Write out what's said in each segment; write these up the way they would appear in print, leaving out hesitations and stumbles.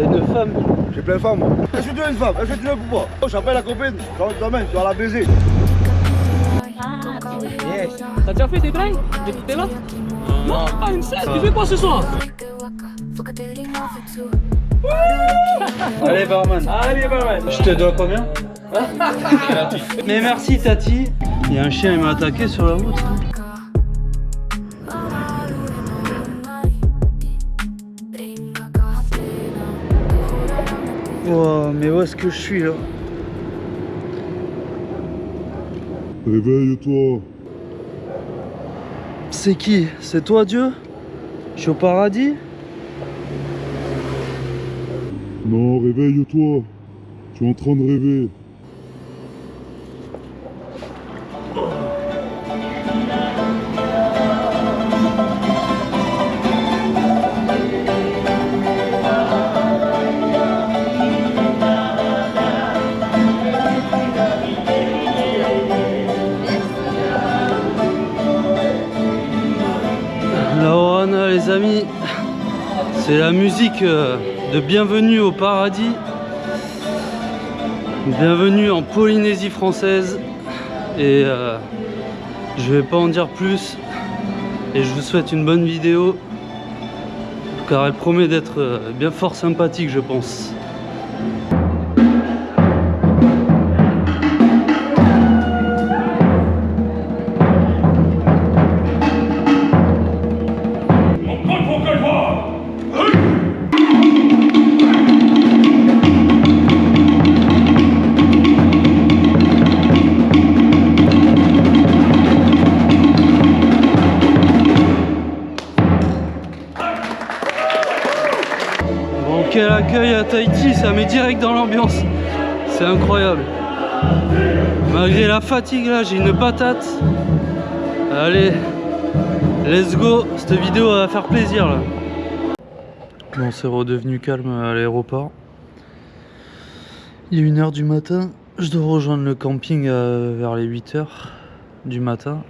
T'as une femme? J'ai plein de femmes. Est-ce que tu as une femme? Est-ce que tu l'as ou pas? Oh, j'appelle la copine. T'emmènes, tu vas la baiser. Yes. T'as déjà fait des drags? Des côtés là? Non, pas une scène. Tu fais quoi ce soir? Allez barman. Allez, barman. Je te dois combien? Mais merci Tati. Il y a un chien, il m'a attaqué sur la route. Wow, mais où est-ce que je suis là? Réveille-toi. C'est qui? C'est toi Dieu? Je suis au paradis? Non, réveille-toi. Tu es en train de rêver. La Ohana les amis, c'est la musique de Bienvenue au paradis. Bienvenue en Polynésie française. Et je vais pas en dire plus. Et je vous souhaite une bonne vidéo. Car elle promet d'être bien fort sympathique je pense. Quel accueil à Tahiti, ça met direct dans l'ambiance. C'est incroyable. Malgré la fatigue là, j'ai une patate. Allez, let's go. Cette vidéo va faire plaisir là. Bon, c'est redevenu calme à l'aéroport. Il est 1h du matin. Je dois rejoindre le camping vers les 8h du matin.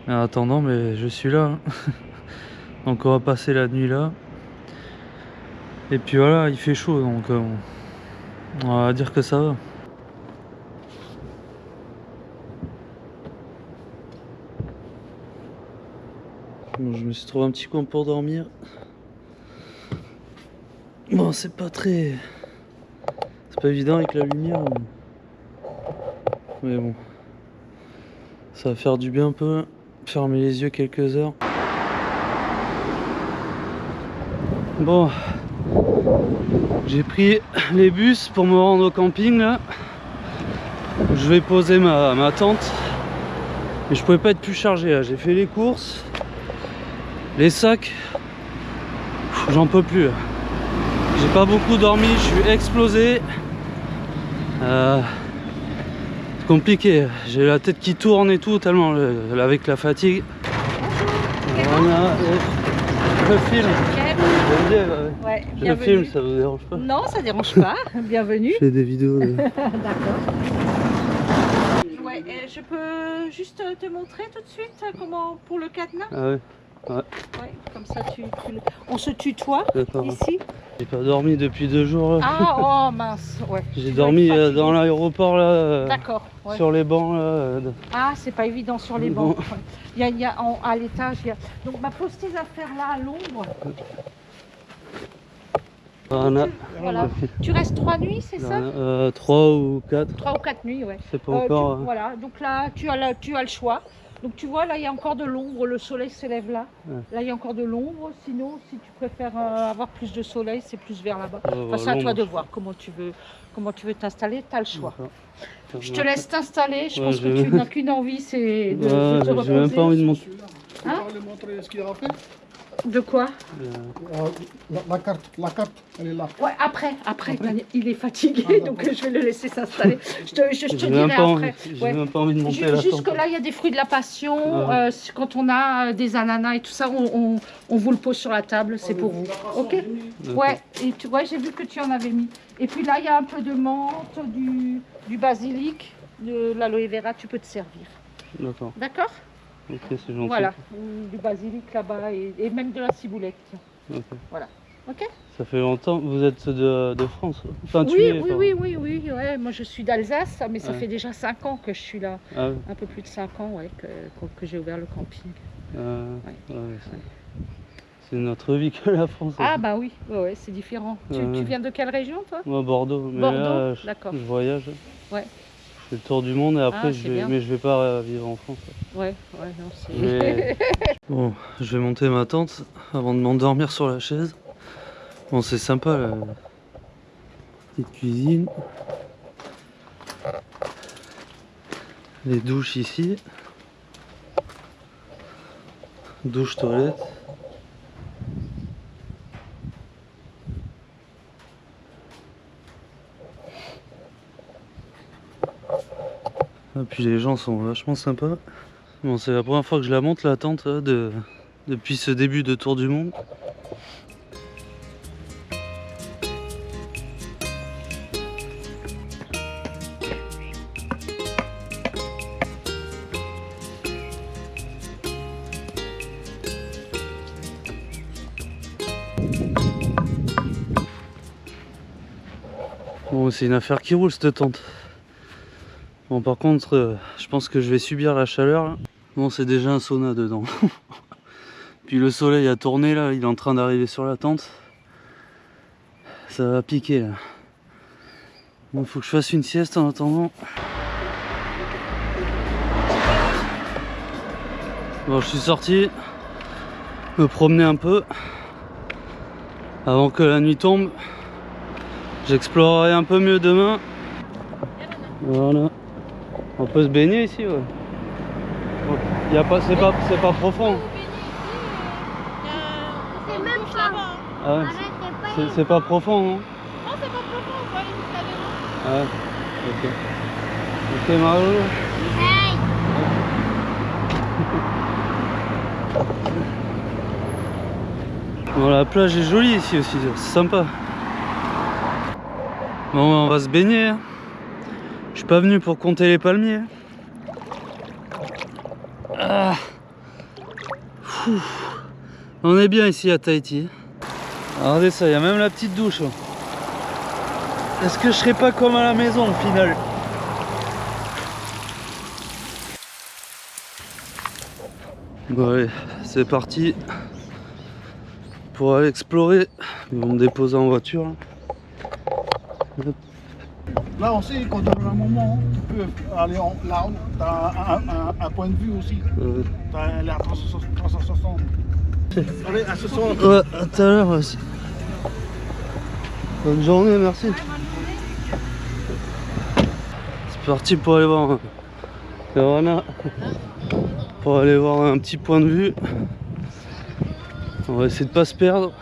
Mais en attendant, mais je suis là. Donc on va passer la nuit là. Et puis voilà, il fait chaud, donc on va dire que ça va. Bon, je me suis trouvé un petit coin pour dormir. Bon, c'est pas évident avec la lumière. Mais bon. Ça va faire du bien un peu. Fermer les yeux quelques heures. Bon. J'ai pris les bus pour me rendre au camping là. Je vais poser ma tente. Mais je pouvais pas être plus chargé là. J'ai fait les courses. Les sacs. J'en peux plus là. J'ai pas beaucoup dormi, je suis explosé. C'est compliqué. J'ai la tête qui tourne et tout tellement avec la fatigue. Voilà. Je filme. Ouais, je filme, ça vous dérange pas? Non, ça dérange pas. Bienvenue. Je fais des vidéos. D'accord. Ouais, je peux juste te montrer tout de suite comment pour le cadenas. Ah ouais. Ouais. Ouais, comme ça on se tutoie ici. J'ai pas dormi depuis 2 jours là. Ah oh mince, ouais. J'ai dormi dans l'aéroport là. D'accord. Ouais. Sur les bancs là. Ah, c'est pas évident sur les bancs. Il y a à l'étage. Donc ma postise à faire là à l'ombre. Voilà. Tu restes 3 nuits, c'est ça? 3 ou 4. 3 ou 4 nuits, ouais. C'est pas encore. Voilà, donc là tu as le choix. Donc tu vois, là il y a encore de l'ombre, le soleil s'élève là. Ouais. Là il y a encore de l'ombre. Sinon, si tu préfères avoir plus de soleil, c'est plus vers là-bas. Enfin, c'est à toi de voir comment tu veux t'installer, tu as le choix. Je te laisse t'installer, je pense que tu n'as qu'une envie, c'est de te reposer. J'ai même pas envie de monter. Hein? Montrer ce qu'il a fait. De quoi? La carte, elle est là. Ouais, après, il est fatigué, donc je vais le laisser s'installer. Je te dirai après. J'ai même pas envie de monter là. Jusque là, il y a des fruits de la passion. Quand on a des ananas et tout ça, on vous le pose sur la table, c'est pour vous. Ok? Ouais, et j'ai vu que tu en avais mis. Et puis là, il y a un peu de menthe, du basilic, de l'aloe vera, tu peux te servir. D'accord. D'accord? Ok, c'est gentil. Voilà, du basilic là-bas et même de la ciboulette. Ok. Voilà. Ok? Ça fait longtemps, vous êtes de France? Enfin, Oui, ouais. Moi je suis d'Alsace, mais ça Ouais. fait déjà 5 ans que je suis là. Ah, ouais. Un peu plus de 5 ans, ouais, que j'ai ouvert le camping. Ouais, c'est notre vie que la France. Ah bah oui, ouais, c'est différent. Tu viens de quelle région toi? Moi, Bordeaux. Mais Bordeaux, là, d'accord. je voyage. Ouais. Je fais le tour du monde et après, c'est bien. mais je vais pas vivre en France. Ouais, non, c'est... Mais... Bon, je vais monter ma tente avant de m'endormir sur la chaise. Bon, c'est sympa la petite cuisine. Les douches ici. Douche toilette. Et puis les gens sont vachement sympas. Bon, c'est la première fois que je la monte la tente depuis ce début de tour du monde. Bon, c'est une affaire qui roule cette tente. Bon, par contre, je pense que je vais subir la chaleur là. Bon, c'est déjà un sauna dedans. Puis le soleil a tourné là, il est en train d'arriver sur la tente. Ça va piquer là. Bon, faut que je fasse une sieste en attendant. Bon, je suis sorti me promener un peu avant que la nuit tombe. J'explorerai un peu mieux demain. Voilà. On peut se baigner ici, ouais. Y a pas, c'est pas profond. C'est même pas. Ah ouais, Arrête, c'est pas profond, non? Non, c'est pas profond, on peut aller jusqu'à devant. Ah ouais, ok. Ok, Mario. Hey. Bon, la plage est jolie ici aussi, c'est sympa. Bon, on va se baigner. Je suis pas venu pour compter les palmiers. Ah. On est bien ici à Tahiti. Regardez ça, il y a même la petite douche. Est-ce que je serai pas comme à la maison au final? Bon allez, c'est parti pour aller explorer. Ils vont me déposer en voiture là. Là aussi, quand tu as un moment, tu peux aller là-haut. Tu as un point de vue aussi. Tu as l'air 360. Allez, à ce soir. Ouais, à tout à l'heure aussi. Bonne journée, merci. C'est parti pour aller voir Verona. Pour aller voir un petit point de vue. On va essayer de pas se perdre.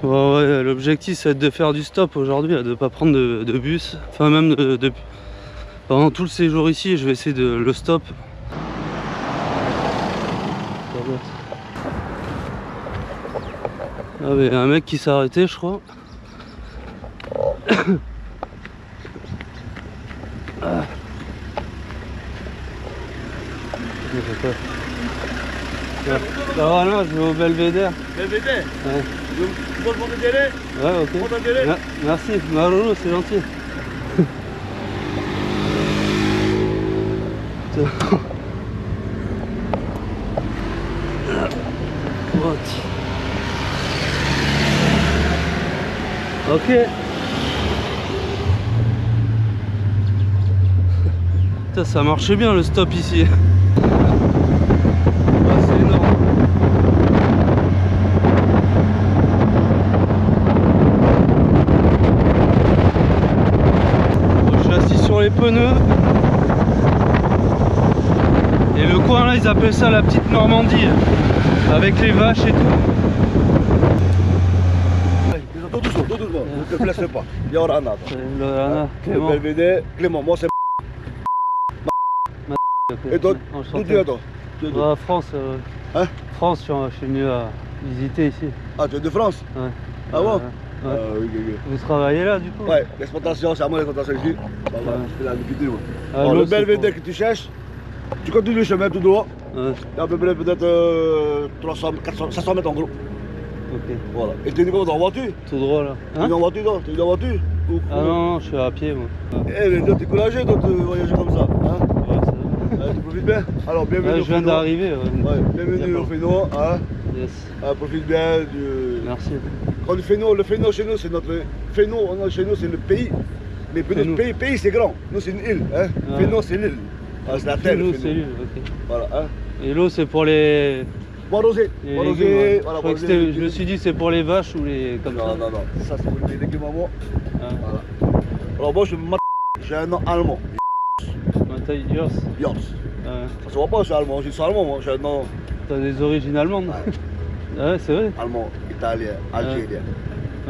Ouais, l'objectif c'est de faire du stop aujourd'hui, de ne pas prendre de bus. Enfin même pendant tout le séjour ici, je vais essayer de le stop. Ah mais un mec qui s'est arrêté je crois. Ah. Non, je vais au Belvédère. Belvédère. Ouais. Tu veux prendre des délais? Ouais, ok. Prends un délai. Merci, Marolo, c'est gentil. Ok. Putain, ça marche bien le stop ici. Ah, c'est énorme. Je suis assis sur les pneus. Et le coin là, ils appellent ça la petite Normandie. Avec les vaches et tout. Tout doucement, ne te blesse pas. Il y aura nada. Lorana, Clément. Belvédère, Clément, moi c'est. Et toi, d'où tu es toi? France. Hein? France, je suis venu à visiter ici. Ah, tu es de France? Ouais. Ah bon? Ouais. Oui. Vous travaillez là du coup? Ouais, l'exploitation, c'est à moi l'exploitation ici. Voilà, je fais la liquidité. Ah, Alors, le l'autre, c'est Belvédère que tu cherches, tu continues le chemin tout droit. Ouais. Il y a à peu près peut-être 300, 400, 500 mètres en gros. Ok. Voilà. Et t'es venu comment, en voiture? Tout droit là. T'es venu en voiture, non? T'es venu en voiture? Ah non, je suis à pied moi. Eh, mais toi, t'es courageux, toi, de voyager comme ça. Hein? Ouais, ça va. Tu profites bien? Alors, bienvenue Ouais, au je viens Fénois. d'arriver. Ouais, bienvenue au Fénois. Hein? Yes. Profite bien du. Merci. Quand le Fénois chez nous, c'est notre. Fénois, chez nous, c'est le pays. Mais Fénois. notre pays, c'est grand. Nous, c'est une île. Hein? Ouais. Fénois, c'est l'île. Ah, c'est la terre. L'eau, le c'est Fénois. l'île, ok. Voilà. Hein? Et l'eau, c'est pour les. Bois rosé. les Bois légumes, rosé. ouais. Voilà, Je bois crois que rosé. je me suis dit c'est pour les vaches ou les. Comme Non, ça. non, non. Ça, c'est pour les légumes à moi. Ah. Voilà. Alors, moi, j'ai un nom allemand. Matthias, Jans. Ça se voit pas, je suis allemand. Je suis allemand, moi. J'ai un nom t'as des origines allemandes. Ah ouais, c'est vrai. allemand, italien, algérien.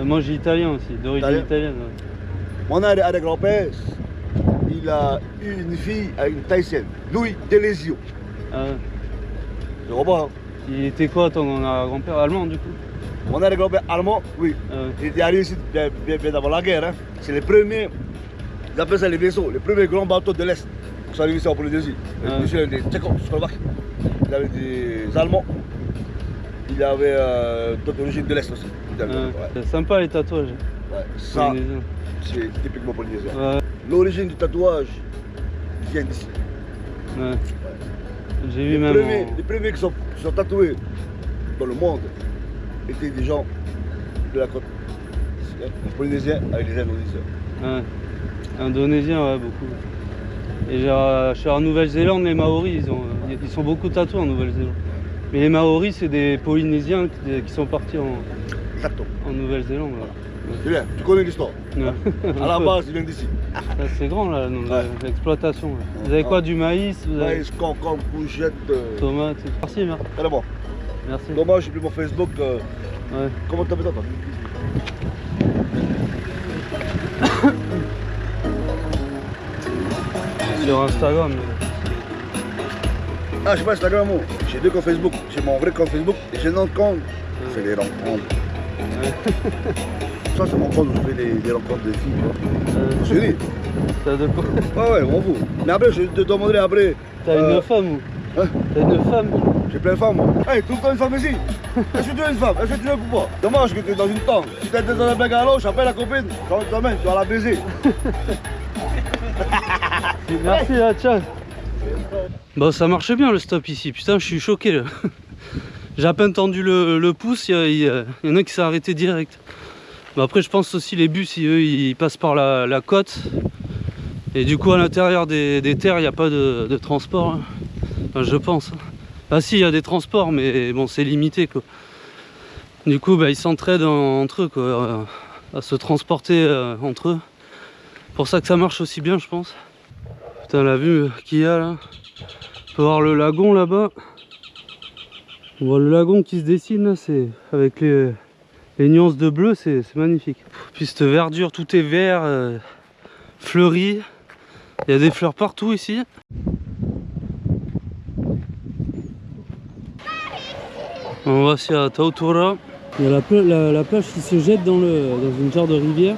Moi j'ai italien aussi, d'origine Italien. italienne. Ouais. Mon arrière-grand-père, il a eu une fille avec une Thaïsienne, Louis Delesio. Ah ouais. Je comprends, hein? Il était quoi ton grand-père allemand du coup? Mon arrière-grand-père allemand, oui. Ah ouais. Il est arrivé ici bien avant la guerre. Hein. C'est les premiers, ils appellent ça les vaisseaux, les premiers grands bateaux de l'Est. Ils sont arrivés ici en Polynésie. Ah. Monsieur des Tchécoslovaques. Il avait des Allemands. Il avait d'autres origines de l'Est aussi. Ah ouais. C'est sympa les tatouages. Ouais. Ça, polynésien. c'est typiquement polynésien. Ouais. L'origine du tatouage vient d'ici. Ouais. J'ai vu Les même. premiers qui sont tatoués dans le monde étaient des gens de la côte. Les Polynésiens avec les Indonésiens. Ouais. Indonésien, ouais, beaucoup. Et je suis en Nouvelle-Zélande, les Maoris, ils sont beaucoup tatoués en Nouvelle-Zélande. Mais les Maoris, c'est des Polynésiens qui sont partis Exactement. en Nouvelle-Zélande. Voilà. C'est bien, tu connais l'histoire. Ouais. À la base, il vient d'ici. Ah, c'est grand là, Ouais. l'exploitation. Là. Vous avez quoi, du maïs, vous avez Maïs, concombre, courgettes. tomates, etc. Merci, merci. Très bon. Merci. Dommage, j'ai plus mon Facebook. Ouais. Comment t'appelles ça, toi? Sur Instagram. Ah, j'ai pas Instagram, moi. J'ai deux comptes Facebook. J'ai mon vrai compte Facebook et j'ai un autre compte. C'est les rencontres. Ça, c'est mon compte où je fais les rencontres de filles. Je te dis. T'as de quoi? Ah ouais, on m'en fout. Mais après, je te demanderai après. T'as une femme ou? Hein? T'as une femme? J'ai plein de femmes, moi. Hey, tout le temps une femme ici. Est-ce que tu es une femme? Est-ce que tu veux ou pas? Dommage que tu es dans une tente. Si t'es dans un bungalow, j'appelle la copine. Je t'emmène, tu vas la baiser. Merci, là, ciao. Bon, ça marchait bien le stop ici. Putain, je suis choqué là. J'ai à peine tendu le pouce, il y en a qui s'est arrêté direct. Mais après, je pense aussi les bus, eux, ils passent par la côte. Et du coup, à l'intérieur des terres, il n'y a pas de transport. Hein. Enfin, je pense. Ah si, il y a des transports, mais bon, c'est limité quoi. Du coup, bah, ils s'entraident entre eux quoi, à se transporter entre eux. C'est pour ça que ça marche aussi bien, je pense. Putain, la vue qu'il y a là. On peut voir le lagon là-bas. On voit le lagon qui se dessine là, c'est avec les nuances de bleu, c'est magnifique. Puis cette verdure, tout est vert, fleuri. Il y a des fleurs partout ici. On va aussi à Tautura. Il y a la plage qui se jette dans une genre de rivière.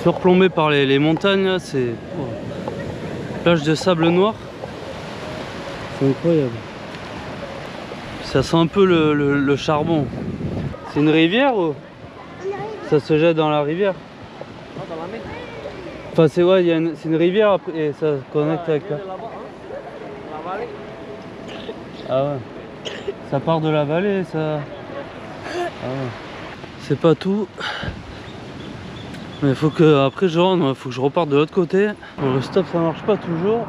Surplombée par les montagnes là, c'est plage de sable noir. C'est incroyable. Ça sent un peu le charbon. C'est une rivière ou ça se jette dans la rivière? Non, dans la mer. Enfin c'est ouais, c'est une rivière après, et ça se connecte avec la... La vallée. Ah ouais. Ça part de la vallée, ça. Ah ouais. C'est pas tout. Mais faut que après je rentre, faut que je reparte de l'autre côté. Bon, le stop ça marche pas toujours.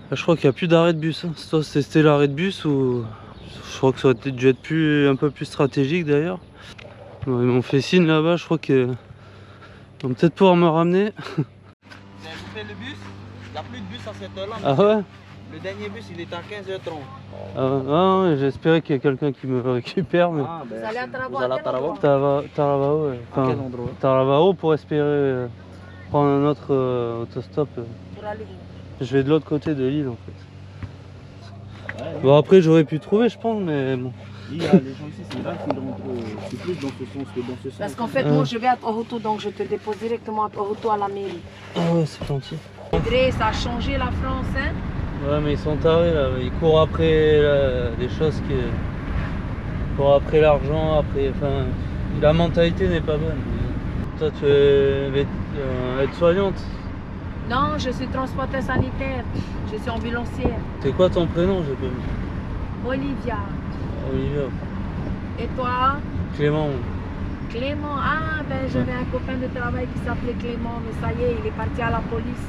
Là, je crois qu'il n'y a plus d'arrêt de bus. Hein. C'était l'arrêt de bus ou je crois que ça aurait dû être un peu plus stratégique d'ailleurs. Bon, ils m'ont fait signe là-bas, je crois qu'ils vont peut-être pouvoir me ramener. Vous avez coupé le bus, il n'y a plus de bus à cette heure-là. Ah ouais? Le dernier bus il est à 15h30. Ah ouais, j'espérais qu'il y ait quelqu'un qui me récupère. Mais... Ah, ben, Vous allez à Taravao, vous allez à à quel endroit? Taravao, ouais. À quel endroit? Taravao pour espérer prendre un autre autostop. Pour aller où? Je vais de l'autre côté de l'île en fait. Bon après j'aurais pu trouver je pense mais bon. Il y a les gens ici, c'est là qui rentrent, c'est plus dans ce sens que dans ce sens. Parce qu'en fait, moi, je vais à Toronto, donc je te dépose directement à Toronto à la mairie. Ah ouais c'est gentil. André, ça a changé la France, hein? Ouais mais ils sont tarés là, ils courent après des choses pour après l'argent, après, enfin, la mentalité n'est pas bonne. Toi, tu es aide-soignante. Non, je suis transporteur sanitaire. Je suis ambulancière. C'est quoi ton prénom, j'ai pas vu? Olivia. Olivia. Et toi? Clément. Clément. Ah, ben j'avais un copain de travail qui s'appelait Clément, mais ça y est, il est parti à la police.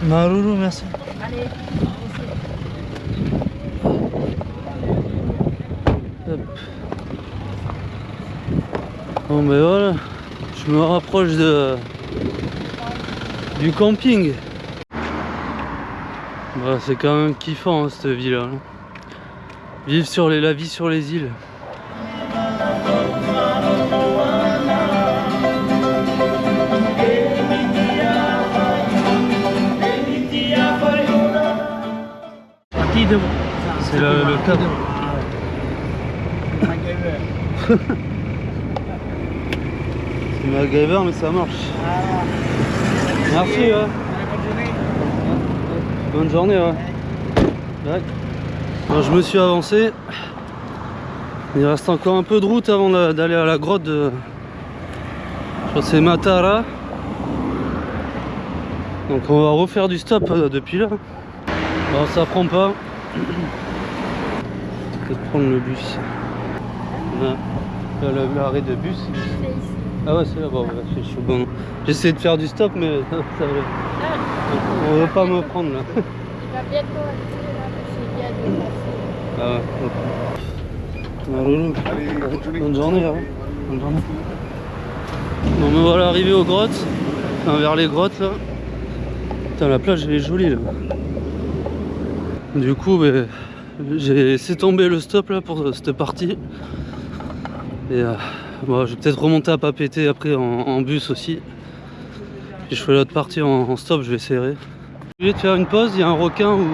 Maroulou, merci. Allez, Hop. Bon ben voilà, je me rapproche du camping. Bah, c'est quand même kiffant hein, cette ville là. Vivre sur la vie sur les îles. C'est le cadre. C'est MacGyver mais ça marche. Merci ouais. Bonne journée ouais. Ouais. Alors, je me suis avancé. Il reste encore un peu de route avant d'aller à la grotte de... Je crois que c'est Matara. Donc on va refaire du stop depuis là. Bon ça prend pas. Peut-être prendre le bus. Là, l'arrêt de bus. Ah ouais c'est là, bon, je suis bon. J'essaie de faire du stop mais ça on veut pas me prendre là. Il va bientôt arriver là, parce qu'il vient de passer. Ah ouais, ok. Bonne journée, hein. Bonne journée. Bon me voilà arrivé aux grottes. Enfin vers les grottes là. Putain la plage elle est jolie là. Du coup j'ai laissé tomber le stop là pour cette partie. Et bon, je vais peut-être remonter à Papeete après en bus aussi. Puis je fais l'autre partie en stop, je vais serrer. Je vais te faire une pause, il y a un requin où...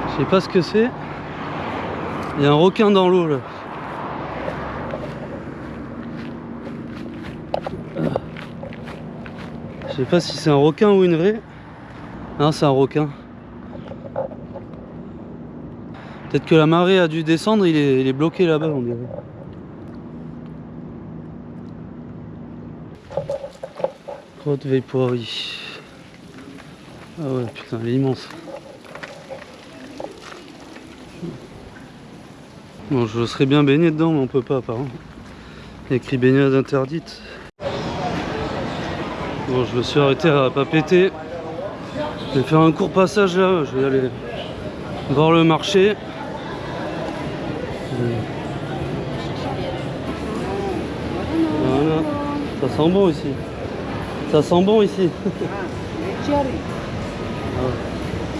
Je sais pas ce que c'est. Il y a un requin dans l'eau là. Je sais pas si c'est un requin ou une vraie. Non, c'est un requin. Peut-être que la marée a dû descendre, il est bloqué là-bas on dirait. Grotte Veipuari. Ah ouais putain elle est immense. Bon je serais bien baigné dedans mais on peut pas apparemment. Il y a écrit baignade interdite. Bon je me suis arrêté à Papeete. Je vais faire un court passage là, je vais aller voir le marché. Voilà, ça sent bon ici. Ça sent bon ici. Ah,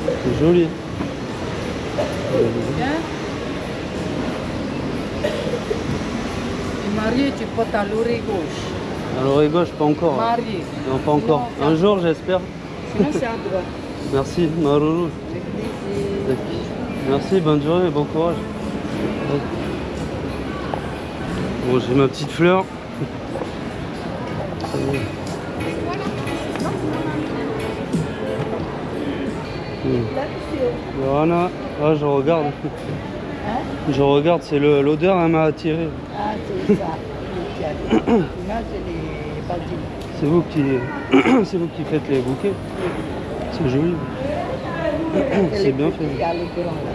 c'est joli. marié, tu portes à l'oreille gauche. À l'oreille gauche, pas encore. Marié. Non, pas encore. Non, un jour, j'espère. Sinon, c'est à droite. Merci, Maroulou. Merci, bonne journée, bon courage. Bon, j'ai ma petite fleur. Voilà, ah, je regarde. Je regarde, c'est l'odeur, elle m'a attiré. Ah, c'est ça. Là, c'est les basiliques. C'est vous qui faites les bouquets. C'est joli. C'est bien fait. Il y a les grands là.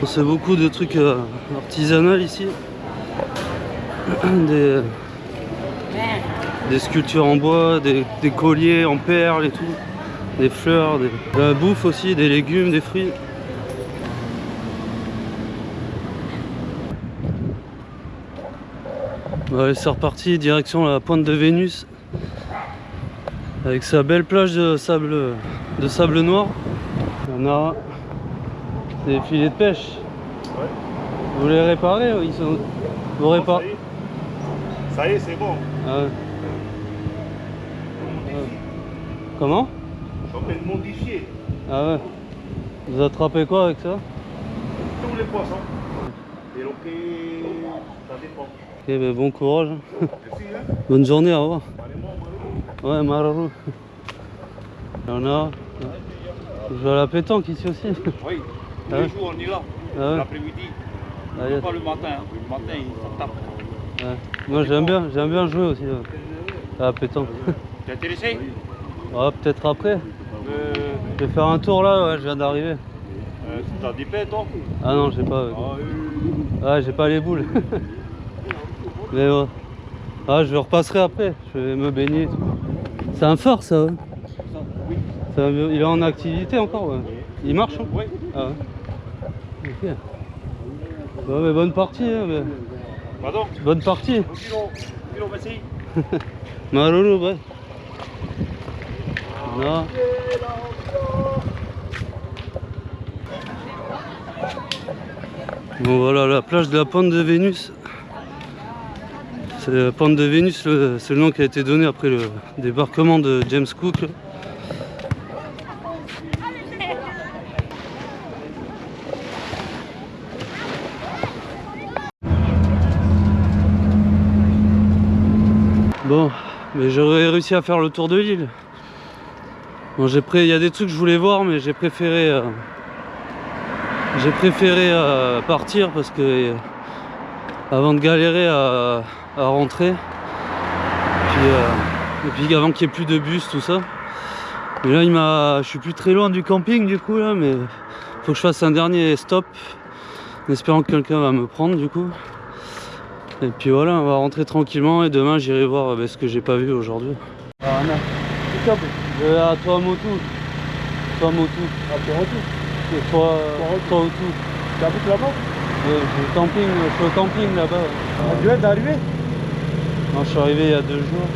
C'est beaucoup de trucs artisanaux ici. Des sculptures en bois, des colliers en perles et tout. Des fleurs, de la bouffe aussi, des légumes, des fruits. Allez, c'est reparti, direction la pointe de Vénus. Avec sa belle plage de sable noir. Il y en a des filets de pêche. Ouais. Vous les réparez? Ils sont... Vous réparez? Ça y est, c'est bon. Ah ouais. Comment? Ça s'appelle modifié. Ah ouais. Vous attrapez quoi avec ça? Tous les poissons. Et donc, ça dépend. Ok, ben bon courage. Merci, hein. Bonne journée, au revoir. Allez, moi, Ouais, Mararou. Il y en a. Je joue à la pétanque ici aussi. Oui, tous Ah les ouais. jours on est là. Ah ouais. L'après-midi. Ah, yes. Pas le matin. Le matin, il tape. Ouais. Moi j'aime bien jouer aussi à la pétanque. T'es intéressé? Ouais, peut-être après. Je vais faire un tour là, ouais, je viens d'arriver. T'as des paix, toi? Ah non, j'ai pas. Ouais, j'ai pas les boules. Mais ouais. Ah, je repasserai après, je vais me baigner et tout. C'est un phare ça, ouais. Il est en activité encore, ouais. Il marche, hein? Oui. Ah ouais. Ok. Ouais, mais bonne partie, hein, mais... Pardon? Bonne partie. Kilo, merci. Malolo, ouais. Non. Bon voilà, la plage de la Pointe de Vénus. C'est la Pointe de Vénus, c'est le nom qui a été donné après le débarquement de James Cook. Bon, mais j'aurais réussi à faire le tour de l'île. Bon, il y a des trucs que je voulais voir, mais j'ai préféré partir parce que avant de galérer à rentrer, et puis avant qu'il n'y ait plus de bus, tout ça. Et là, je suis plus très loin du camping du coup là, mais faut que je fasse un dernier stop, en espérant que quelqu'un va me prendre du coup. Et puis voilà, on va rentrer tranquillement et demain j'irai voir ce que j'ai pas vu aujourd'hui. Ah, Anna, à toi moto. Toi moto. Ah, tu rentres? Et toi auto. Tu habites là-bas? Je suis au camping là-bas. Ah, tu viens d'arriver? Non, je suis arrivé il y a 2 jours.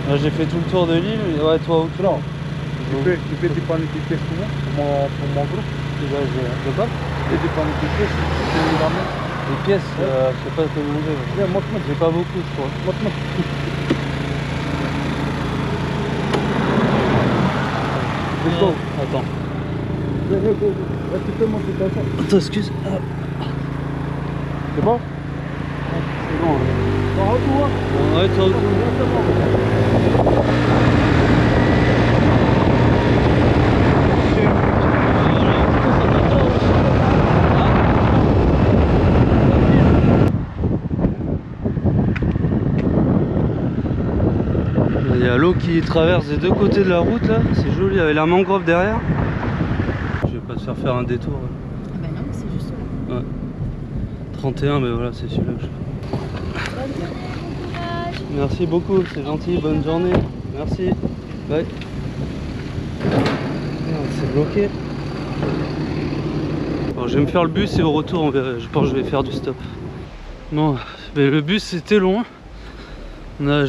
Là j'ai fait tout le tour de l'île. Ouais, toi auto. Non. Tu fais des paniques pour mon groupe? Je sais pas. Et des paniques tu ramènes? Les pièces, je sais pas comment j'ai. Viens, montre-moi. J'ai pas beaucoup, je crois. Montre-moi. Attends. Viens, go. Là, tu peux monter comme ça. Attends, excuse. Ah. C'est bon? C'est bon. T'en retour, hein? Ouais, toi auto. Il y a l'eau qui traverse des deux côtés de la route là, c'est joli avec la mangrove derrière. Je vais pas te faire un détour. Ah ben non, mais c'est juste là. Ouais. 31, mais voilà, c'est celui-là que je fais. Merci beaucoup, c'est gentil, bonne journée. Merci. Bye. Merde, c'est bloqué. Bon, je vais me faire le bus et au retour, je pense que je vais faire du stop. Bon, mais le bus c'était long. On a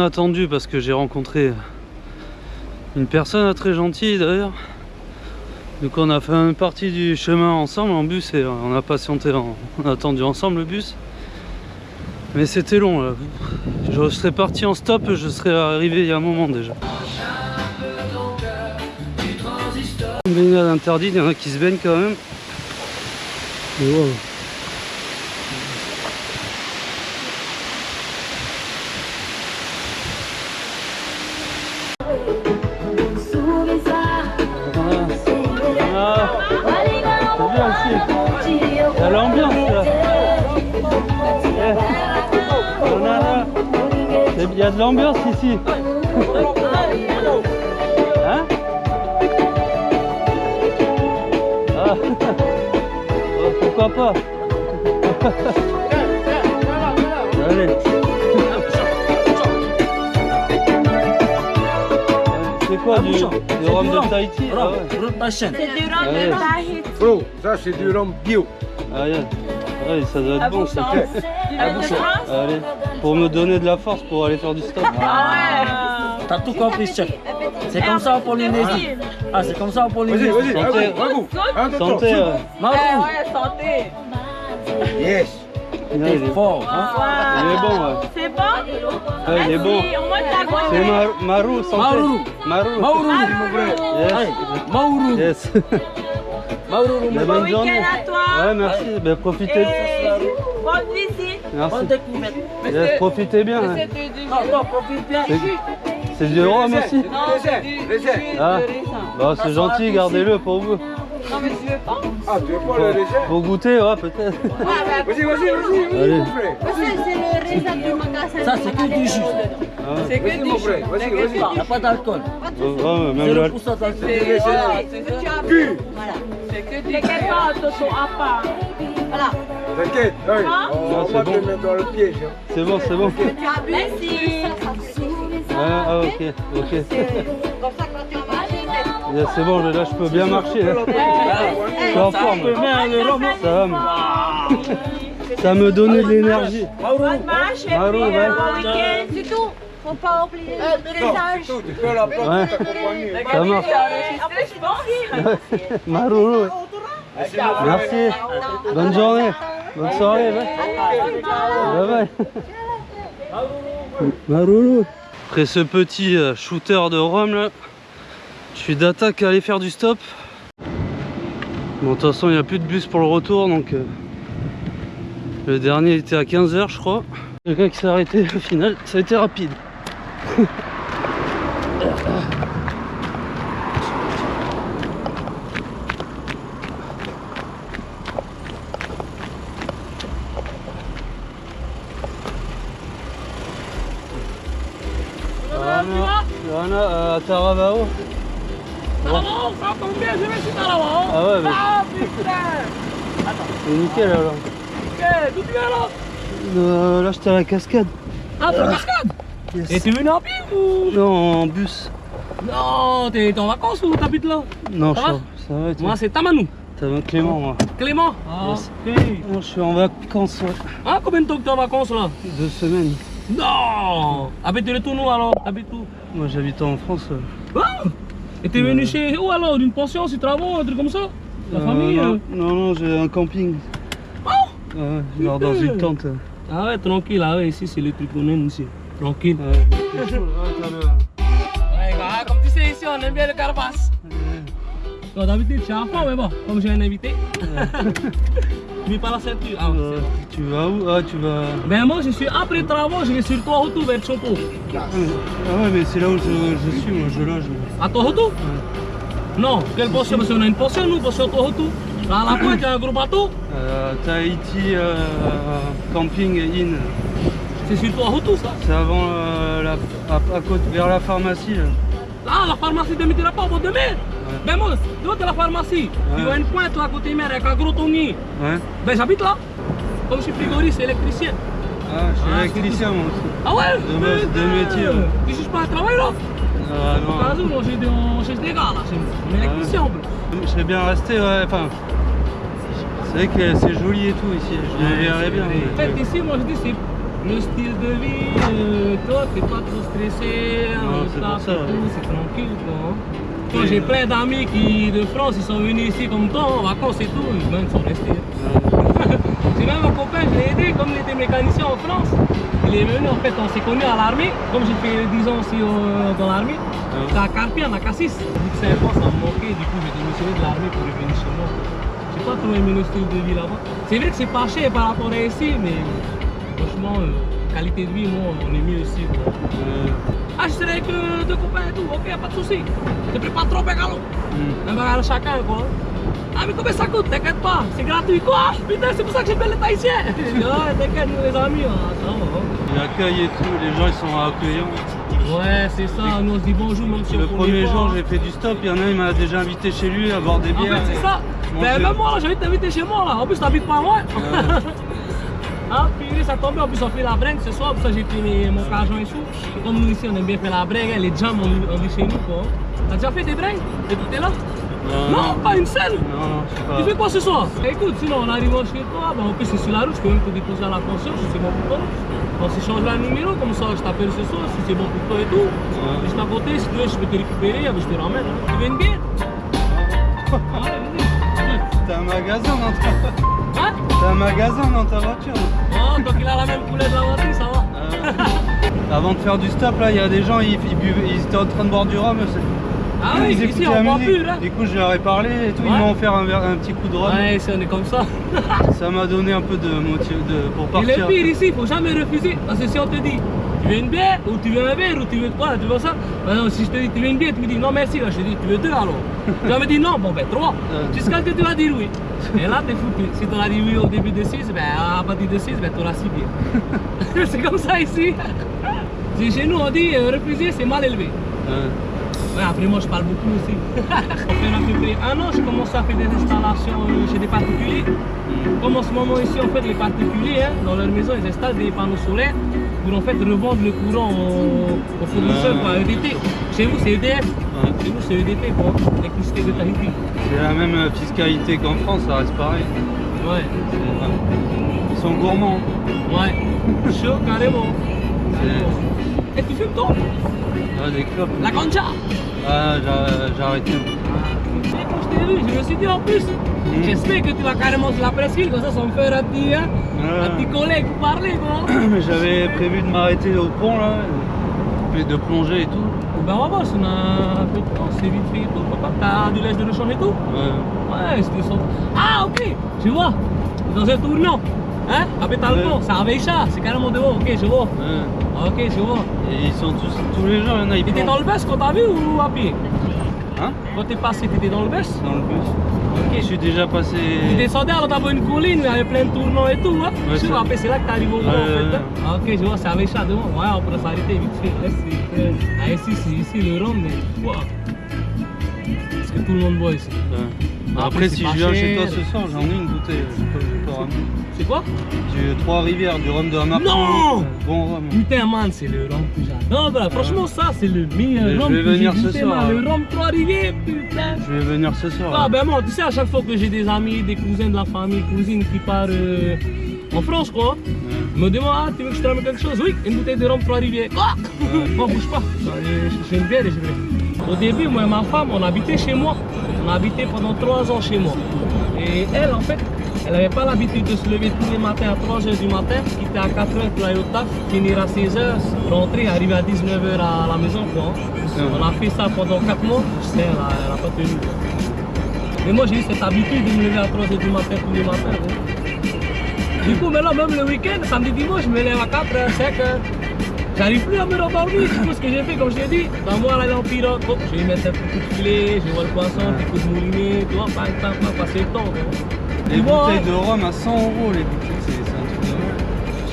attendu parce que j'ai rencontré une personne très gentille d'ailleurs. Donc on a fait une partie du chemin ensemble en bus et on a patienté, on a attendu ensemble le bus. Mais c'était long là. Je serais parti en stop, je serais arrivé il y a un moment déjà. Une baignade interdite, il y en a qui se baignent quand même. Mais wow. Il y a l'ambiance là. Il y a de l'ambiance ici. Hein? Ah. Pourquoi pas? Allez. C'est quoi du rhum de Tahiti? Ah ouais. C'est du rhum Allez. de Tahiti. Bro, ça c'est du rhum bio. Ah yeah. Ouais, ça doit être bon ça. Allez, pour me donner de la force pour aller faire du stop. T'as tout compris, chef. C'est comme ça en Polynésie. Ah, c'est comme ça en Polynésie. Vas-y, Santé. Santé. Marou, santé. Yes. Il t'es est fort, hein? bon, ouais. C'est bon? Ouais, il est bon. On va t'avoir. C'est Marou, santé. Marou. Marou. Maourou. Yes. Maourou. Yes. Maourou. Mais Bon bonne journée. week-end à toi. Ouais, merci. Ben, profitez. Bonne visite. Merci. Bonne découverte. Yes, profitez bien. Hein. Non, profite bien. C'est du rhum aussi? Ah, bah, c'est gentil, gardez-le pour vous. Non, mais tu veux pas? Ah, tu veux pas le raisin? Pour goûter, ouais, peut-être. Vas-y, vas-y, Allez. C'est le raisin du magasin. Ça, c'est que du jus. C'est que du jus. vas-y. Il n'y a pas d'alcool. Ouais, même là. 0% d'alcool. T'inquiète pas, attention à part. Voilà. T'inquiète, on c'est va bon. te mettre dans le piège. C'est bon, c'est bon. Merci. Ah, ok. Comme ça, quand tu vas marcher, C'est bon, là, je peux bien marcher. Là. Je suis en forme. Ça va, ça me donnait de l'énergie. bonne marche et Marou, puis ouais. bon week-end, c'est tout. Faut pas oublier le message. Tu fais la place Ouais. de t'accompagner. Ça marche. Après, je pense. Marou. Merci. Bonne journée. Bonne soirée. Bye bye. Marou. Après ce petit shooter de rhum là, je suis d'attaque à aller faire du stop. Bon, de toute façon, il n'y a plus de bus pour le retour, donc le dernier était à 15 h, je crois. Quelqu'un qui s'est arrêté, au final, ça a été rapide. Johanna, à Taravao. Taravao, ça tombe bien, je vais sur Taravao. Ah ouais, mais Ah putain. c'est nickel alors. Ok, d'où tu viens là? Là, j'étais à la cascade. Ah, t'es en cascade? Yes. Et tu es venu en pied ou? Non, en bus. Non, t'es en vacances ou t'habites là? Non, Ça ça va va. Ça va et toi? Moi, c'est Tamanou. T'as un Clément, moi. Clément? Ah, Yes. ok. Non, je suis en vacances, ouais. Ah, combien de temps que t'es en vacances là? 2 semaines. Non! Habite le tournoi alors? T'habites où? Moi, j'habite en France. Ah! Et t'es venu chez où alors? D'une pension, si travaux, un truc comme ça? La famille? Non, j'ai un camping. Oh! Ouais, genre dans une tente. Ah ouais, tranquille, ah ouais, ici c'est le truc qu'on aime ici. Tranquille. Ouais, c'est chaud, là, t'as le... Ouais, gars, comme tu sais ici, on aime bien le carapace. Toi, d'habitude, tu es à fond, mais bon, comme j'ai un invité. Mais pas la ceinture. Ah, ouais, c'est bon. Tu vas où? Ah, tu vas... Ben moi, je suis après travaux, je vais sur Tohoto vers Chopo. Ah ouais, mais c'est là où je suis, moi, je loge. À Tohoto? Non, quelle pension? Parce qu'on a une pension, nous, pension Tohoto. Là, à la pointe, il y a un gros bateau. Tahiti Camping Inn. C'est sur Tohoto, ça. C'est avant à côté, vers la pharmacie. Là. Là, la pharmacie de Mitterrand, au bord de mer. Ben moi, de l'autre de la pharmacie, il y a une pointe là à côté de mer avec un gros tonnier. Ouais. Ben j'habite là. Comme je suis frigoriste, électricien. Ah, je suis électricien, moi aussi. Ah ouais? De métier. Ouais. Tu cherches pas un travail là? Ah Au cas où, on cherche des gars là, c'est un électricien en plus. Je serais bien resté, ouais, enfin... C'est vrai que c'est joli et tout ici, je me verrais bien. En fait, ici, moi je dis, c'est le style de vie, toi, t'es pas trop stressé, c'est pour ça, ouais. c'est tranquille quoi. Moi j'ai plein d'amis qui de France, ils sont venus ici comme toi, en vacances et tout, ils sont restés. J'ai même un copain, je l'ai aidé, comme il était mécanicien en France. Il est venu, en fait, on s'est connus à l'armée, comme j'ai fait 10 ans aussi dans l'armée. J'étais à Carpien, à Cassis. Au bout de 5 ans, ça me manquait, du coup j'ai démissionné de l'armée pour revenir chez moi. J'ai pas trop aimé le style de vie là-bas. C'est vrai que c'est pas cher par rapport à ici, mais franchement, qualité de vie, moi, on est mieux ici. Quoi. Ah, je serais avec 2 copains et tout, ok, pas de soucis. Je prépare trop bégalo. Un bagage chacun, quoi. Ah, mais combien ça coûte? T'inquiète pas, c'est gratuit. Quoi? Putain, c'est pour ça que j'appelle les Tahitiens. Ouais, t'inquiète, nous les amis, ça va. L'accueil et tout, les gens ils sont accueillants. Ouais, c'est ça, nous on se dit bonjour, même si Le on premier connaît jour, pas. j'ai fait du stop, il y en a, il m'a déjà invité chez lui à boire des En bières. fait, c'est ça. Ben, même moi, là, j'ai envie de t'inviter chez moi, là. En plus, t'habites pas loin. Ah, puis ça tombe, en plus, on fait la bringue ce soir, pour ça j'ai pris mon cajun et tout. Et comme nous ici, on aime bien faire la bringue, les jams, on vit chez nous, quoi. T'as déjà fait des bringues depuis que t'es là? Non, pas une seule. Non, je sais pas. Tu fais quoi ce soir? Écoute, sinon on arrive chez toi, ben, en plus c'est sur la route, je peux même te déposer à la pension si c'est bon pour toi. On s'échange un numéro, comme ça je t'appelle ce soir si c'est bon pour toi et tout. Juste à côté, si tu veux, je peux te récupérer, je te ramène. Tu veux une bière? Ouais, vas-y. T'as un magasin dans ta... Hein? T'as un magasin dans ta voiture. Oh, donc il a la même couleur de la voiture, ça va. Avant de faire du stop, là, il y a des gens, ils étaient en train de boire du rhum. Ah oui, Ils ici écoutaient on la boit musique. plus, là. Du coup, je leur ai parlé et tout, ils Ouais. m'ont offert un petit coup de rhum. Ouais, ici on est comme ça. Ça m'a donné un peu de motif pour Et partir. le pire ici, il faut jamais refuser. Parce que si on te dit, Tu veux une bière ou tu veux un verre ou tu veux quoi? Tu veux ça? Ben non, si je te dis tu veux une bière, tu me dis non merci. Là, je te dis tu veux deux alors. Tu vas me dire non, bon ben trois. Jusqu'à ce que tu vas dire oui. Et là t'es foutu. Si tu auras dit oui au début de 6, ben à partir de 6, ben tu auras 6 bières. C'est comme ça ici. Chez nous on dit refuser c'est mal élevé. Ouais, après moi je parle beaucoup aussi. Ça fait à peu près 1 an, je commence à faire des installations chez des particuliers. Comme en ce moment ici, en fait, les particuliers, hein, dans leur maison, ils installent des panneaux solaires pour en fait revendre le courant aux fournisseurs par EDT. Chez vous c'est EDF, chez nous c'est EDT pour l'électricité de Tahiti. C'est la même fiscalité qu'en France, ça reste pareil. Ouais. Ils sont gourmands. Ouais. Chaud carrément. Et tu fumes toi? Ah, des clopes. La ganja. Ah, j'ai arrêté. Quand je t'ai vu, je me suis dit en plus, j'espère que tu vas carrément sur la presqu'île, comme ça me faire un petit collègue pour parler quoi. J'avais prévu de m'arrêter au pont là, et de plonger et tout. Ben on va voir si on a un peu de temps, c'est vite fait et tout. Papa, t'as du lait de rechange et tout? Ouais, c'était ça. Ah ok, je vois, dans un tournant. Hein? À Pétalpont, c'est à Veïcha, c'est carrément dehors, ok, je vois. Ok, je vois. Et ils sont tous les gens, il y en a, ils T'étais dans le bus quand t'as vu ou à pied? Hein? Quand t'es passé, t'étais dans le bus? Dans le bus. Ok. Je suis déjà passé. Tu descendais alors t'avais une colline, il y avait plein de tournants et tout, hein? Ouais, Tu vois, après c'est là que t'arrives au grand en fait. Hein? Ah, ok, je vois, c'est à Veïcha devant. Ouais, on pourrait s'arrêter vite fait. Ah, ici, c'est ici le rhum, mais wow. Parce que tout le monde boit ici. Après, si c'est je pas viens chez cher. toi ce soir, j'en ai une bouteille. Je peux ramener. C'est quoi? J'ai 3 rivières, du rhum de Martinique. Non! Bon rhum. Putain, man, c'est le rhum que j'adore. Non, bah, franchement, ça, c'est le meilleur rhum Je vais que j'ai venir ce goûté, soir. man. Le rhum Trois-Rivières, putain. Je vais venir ce soir. Ah, ben moi, tu sais, à chaque fois que j'ai des amis, des cousins de la famille, cousines qui partent en France, quoi, ils me demandent, ah, tu veux que je te ramène quelque chose? Oui, une bouteille de rhum Trois-Rivières. Quoi? Moi, bouge pas. J'ai une bière et je vais. Au début, moi et ma femme, on habitait chez moi. On habitait pendant 3 ans chez moi. Et elle, en fait, elle n'avait pas l'habitude de se lever tous les matins à 3 h du matin, quitter à 4 h pour aller au taf, finir à 16 h, rentrer, arriver à 19 h à la maison, quoi. On a fait ça pendant 4 mois, elle n'a pas tenu. Mais moi, j'ai eu cette habitude de me lever à 3 h du matin tous les matins. Quoi. Du coup, maintenant, même le week-end, samedi, dimanche, je me lève à 4 h, 5 h. J'arrive plus à me rendormir, du coup ce que j'ai fait comme je t'ai dit, dans moi aller en pirogue, oh, je vais mettre un petit coup de filet, je vois le poisson, un petit coup de moulinet, tu vois, passer le temps. Quoi. Les bouteilles de rhum à 100 €, les bouteilles, c'est un truc de mal.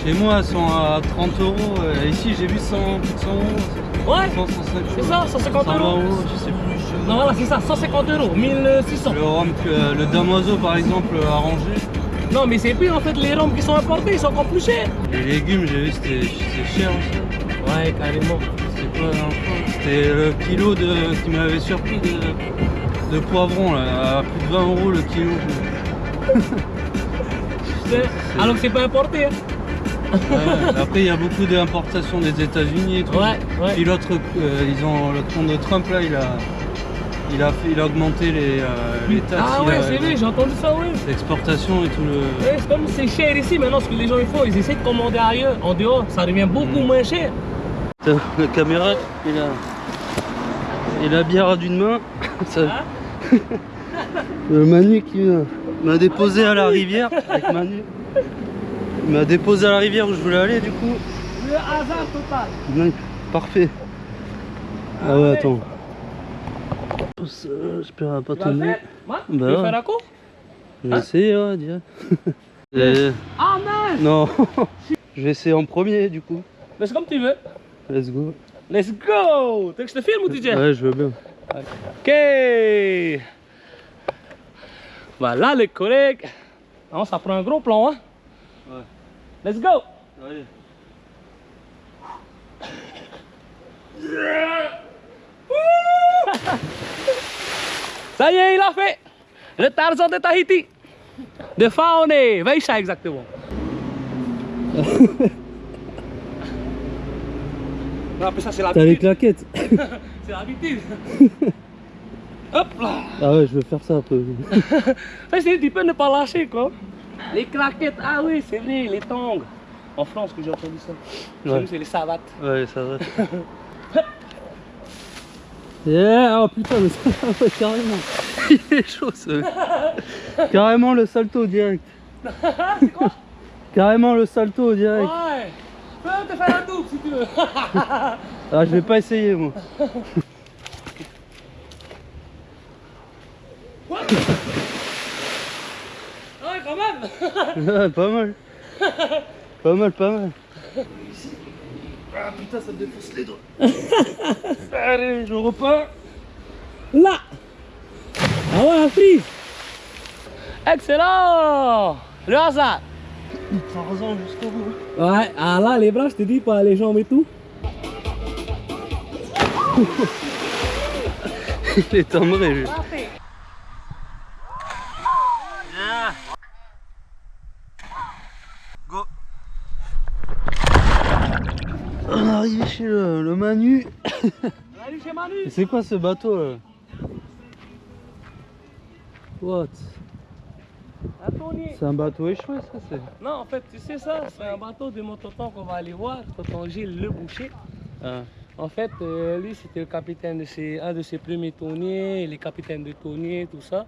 Chez moi, elles sont à 30 €, ici j'ai vu 100, plus de 100 €. Ouais, 100, 150 c'est ça, 150 €. 120 €, je sais plus. Non voilà, c'est ça, 150 €, 1600. Le rhum, le damoiseau par exemple, arrangé. Non mais c'est plus en fait les rhums qui sont importés, ils sont encore plus chers. Les légumes, j'ai vu, c'était cher aussi. Ouais, carrément. C'était quoi dans le fond? C'était le kilo qui m'avait surpris de poivrons, là, à plus de 20 € le kilo. Alors que c'est pas importé. Hein. Ouais, après, il y a beaucoup d'importations des États-Unis et tout. Ouais. Puis l'autre, ils ont le compte de Trump là, il a augmenté les taxes. Ah ouais, c'est vrai, j'ai entendu ça, oui. L'exportation et tout le. Ouais, c'est comme c'est cher ici maintenant, ce que les gens ils font, ils essaient de commander ailleurs, en dehors, ça devient beaucoup moins cher. La caméra et la bière d'une main. Ça... Le Manu qui m'a déposé à la rivière avec Manu. Il m'a déposé à la rivière où je voulais aller du coup. Le hasard total. Ouais, parfait. Ah ouais, attends. J'espère pas tomber. Tu Bah veux ouais. faire un coup? Je vais essayer, ouais, direct. Ah mince! Non, je vais essayer en premier du coup. Mais c'est comme tu veux. Let's go. Let's go! Tu veux que je te filme ou tu dis? Ouais, je veux bien. Ok! Voilà les collègues. Non, ça prend un gros plan, hein? Ouais. Let's go! Allez. Ça y est, il a fait! Le Tarzan de Tahiti! De Faune! Veïcha exactement. Non, après ça c'est T'as les l'habitude. claquettes. C'est l'habitude. Hop là! Ah ouais, je vais faire ça un peu. Ça c'est tu peux ne pas lâcher quoi. Les claquettes, ah oui c'est vrai, les tongs. En France que j'ai entendu ça. Chez Ouais. nous c'est les savates. Ouais, ça va. Yeah, oh putain, mais ça ouais, carrément. Il est chaud ce mec. Carrément le salto direct. C'est quoi? Carrément le salto direct. Ouais. peux te faire un double si tu veux. Ah, je vais pas essayer moi. Ouais, quand même. Ah, pas mal. Pas mal, pas mal. Ah putain, ça me défonce les doigts. Allez, je repars. Là. Ah ouais, pris. Excellent. Le hasard. Tarzan jusqu'au bout. Ouais, ah là, les bras, je te dis, pas les jambes et tout. Il est timbré lui. Go. On est arrivé chez le Manu. Salut chez Manu. Et c'est quoi ce bateau là? What? C'est un bateau échoué ça c'est? Non, en fait, tu sais ça, c'est un bateau de mon tonton qu'on va aller voir, tonton Gilles Le Boucher. Ah. En fait, lui, c'était le capitaine de un de ses premiers tonniers, les capitaines de tonniers, tout ça.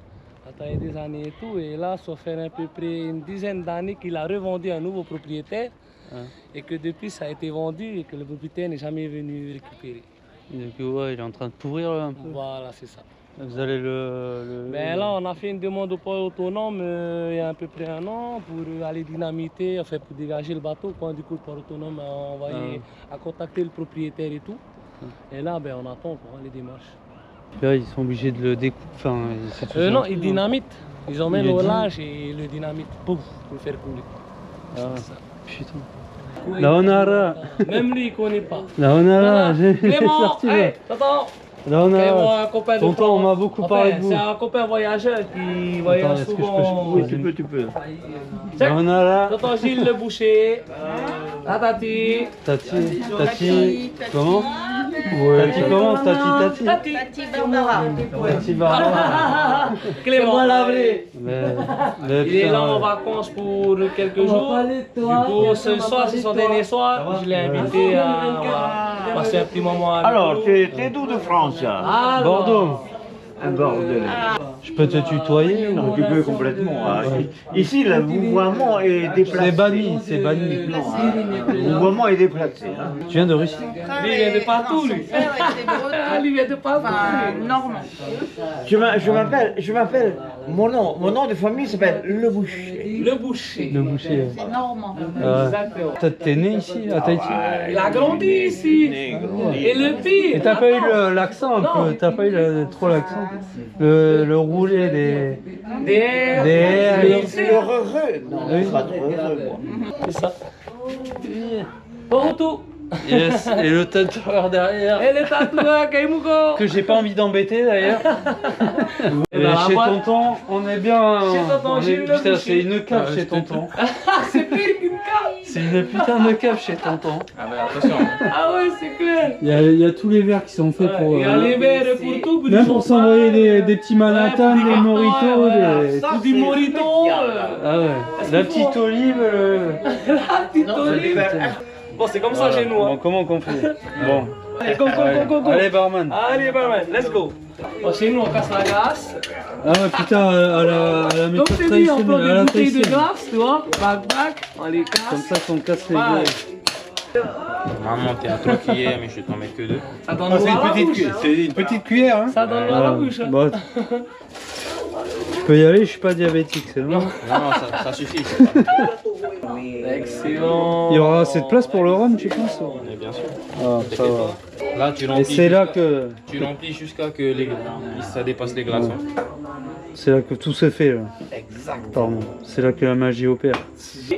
Il y a des années et tout. Et là, ça fait à peu près une dizaine d'années qu'il a revendu à un nouveau propriétaire. Ah. Et que depuis, ça a été vendu et que le propriétaire n'est jamais venu récupérer. Donc ouais, il est en train de pourrir là un peu. Voilà, c'est ça. Vous allez le... Ben là, on a fait une demande au port autonome il y a à peu près un an pour aller dynamiter, enfin pour dégager le bateau. Quand du coup, le port autonome a envoyé, a contacté le propriétaire et tout. Et là, ben, on attend pour les démarches. Là, ils sont obligés de le découper. Enfin, c'est tout Non, ça. ils dynamitent. Ils emmènent Il est au large et le dynamite, pouf, pour le faire couler. Ah, putain. La Honara. Même lui, il connaît pas. La Honara, j'ai Clément, sorti là. hey, attends. La Honara. Un copain de Tonton, on m'a beaucoup parlé de vous. C'est un copain voyageur qui voyage est-ce que je peux souvent. Oui, Tu peux. La Honara. Tonton Gilles Le Boucher. La Tati. Tati. Comment? Ouais. Tati comment? Tati. Tati. Tati Barbara. Clément. Mais Il est là en putain, vacances pour quelques jours. Du coup, ce soir, c'est son dernier soir. Je l'ai invité à passer un petit moment avec Alors, nous. t'es d'où de France là? Alors, Bordeaux. Un Bordelais. Je peux te tutoyer ou... Tu peux complètement. Hein. Ici, le vouvoiement est déplacé. C'est banni, c'est banni. Non, hein. Le vouvoiement est déplacé. Hein. Tu viens de Russie? Lui, il vient de partout, lui. Lui, il vient de partout. Je m'appelle, mon nom de famille s'appelle Le Boucher. Le Boucher. Le boucher. C'est normand. Exactement. T'es né ici, à Tahiti? Il a grandi ici. Et le pire. Et t'as pas eu l'accent un peu? T'as pas eu trop l'accent? Le roulé des... Des Le heureux. Non, Oui. pas trop heureux, moi. C'est ça. Bon tout. Yes, et le tatoueur derrière. Et le tatoueur Kaimuko. Que j'ai pas envie d'embêter d'ailleurs. Et dans la chez boîte. Tonton, on est bien. Chez Tonton Gilles Le Putain, Boucher. c'est une cave chez Tonton. C'est pire qu'une carte. C'est une putain de cave chez Tonton. Ah ouais, c'est clair. Il y a tous les verres qui sont faits pour. Il y a les verres pour tout. Pour Même du pour champagne. s'envoyer des petits Manhattan, Ouais, pour des Moritos, voilà. des. Pour du Morito. Ah ouais. La petite olive. La petite olive. Bon, c'est comme ça chez nous. Bon, Hein. comment qu'on fait? Bon. Allez, go. Allez, barman. Allez, barman, let's go. Bon, chez nous, on casse la glace. Ah ouais, putain, à la Comme méthode je t'ai dit, on prend traditionnelle. À la des bouteilles de traditionnelle. glace, tu vois. Back, on les Comme casse. ça qu'on casse les Ouais. doigts. Maman, t'es à 3 cuillères, mais je t'en mets que 2. Ça donne l'eau à la bouche. C'est une petite cuillère, hein. Ça donne l'eau à la bouche. hein. Bon. Je peux y aller, je suis pas diabétique, c'est bon. Non, ça suffit. Excellent. Il y aura assez de place pour le rhum, tu penses? Mais bien sûr. Ah, ça va. Là, tu Et remplis. c'est là que jusqu'à que ça dépasse les glaçons. tout se fait là. Exact. Pardon. C'est là que la magie opère.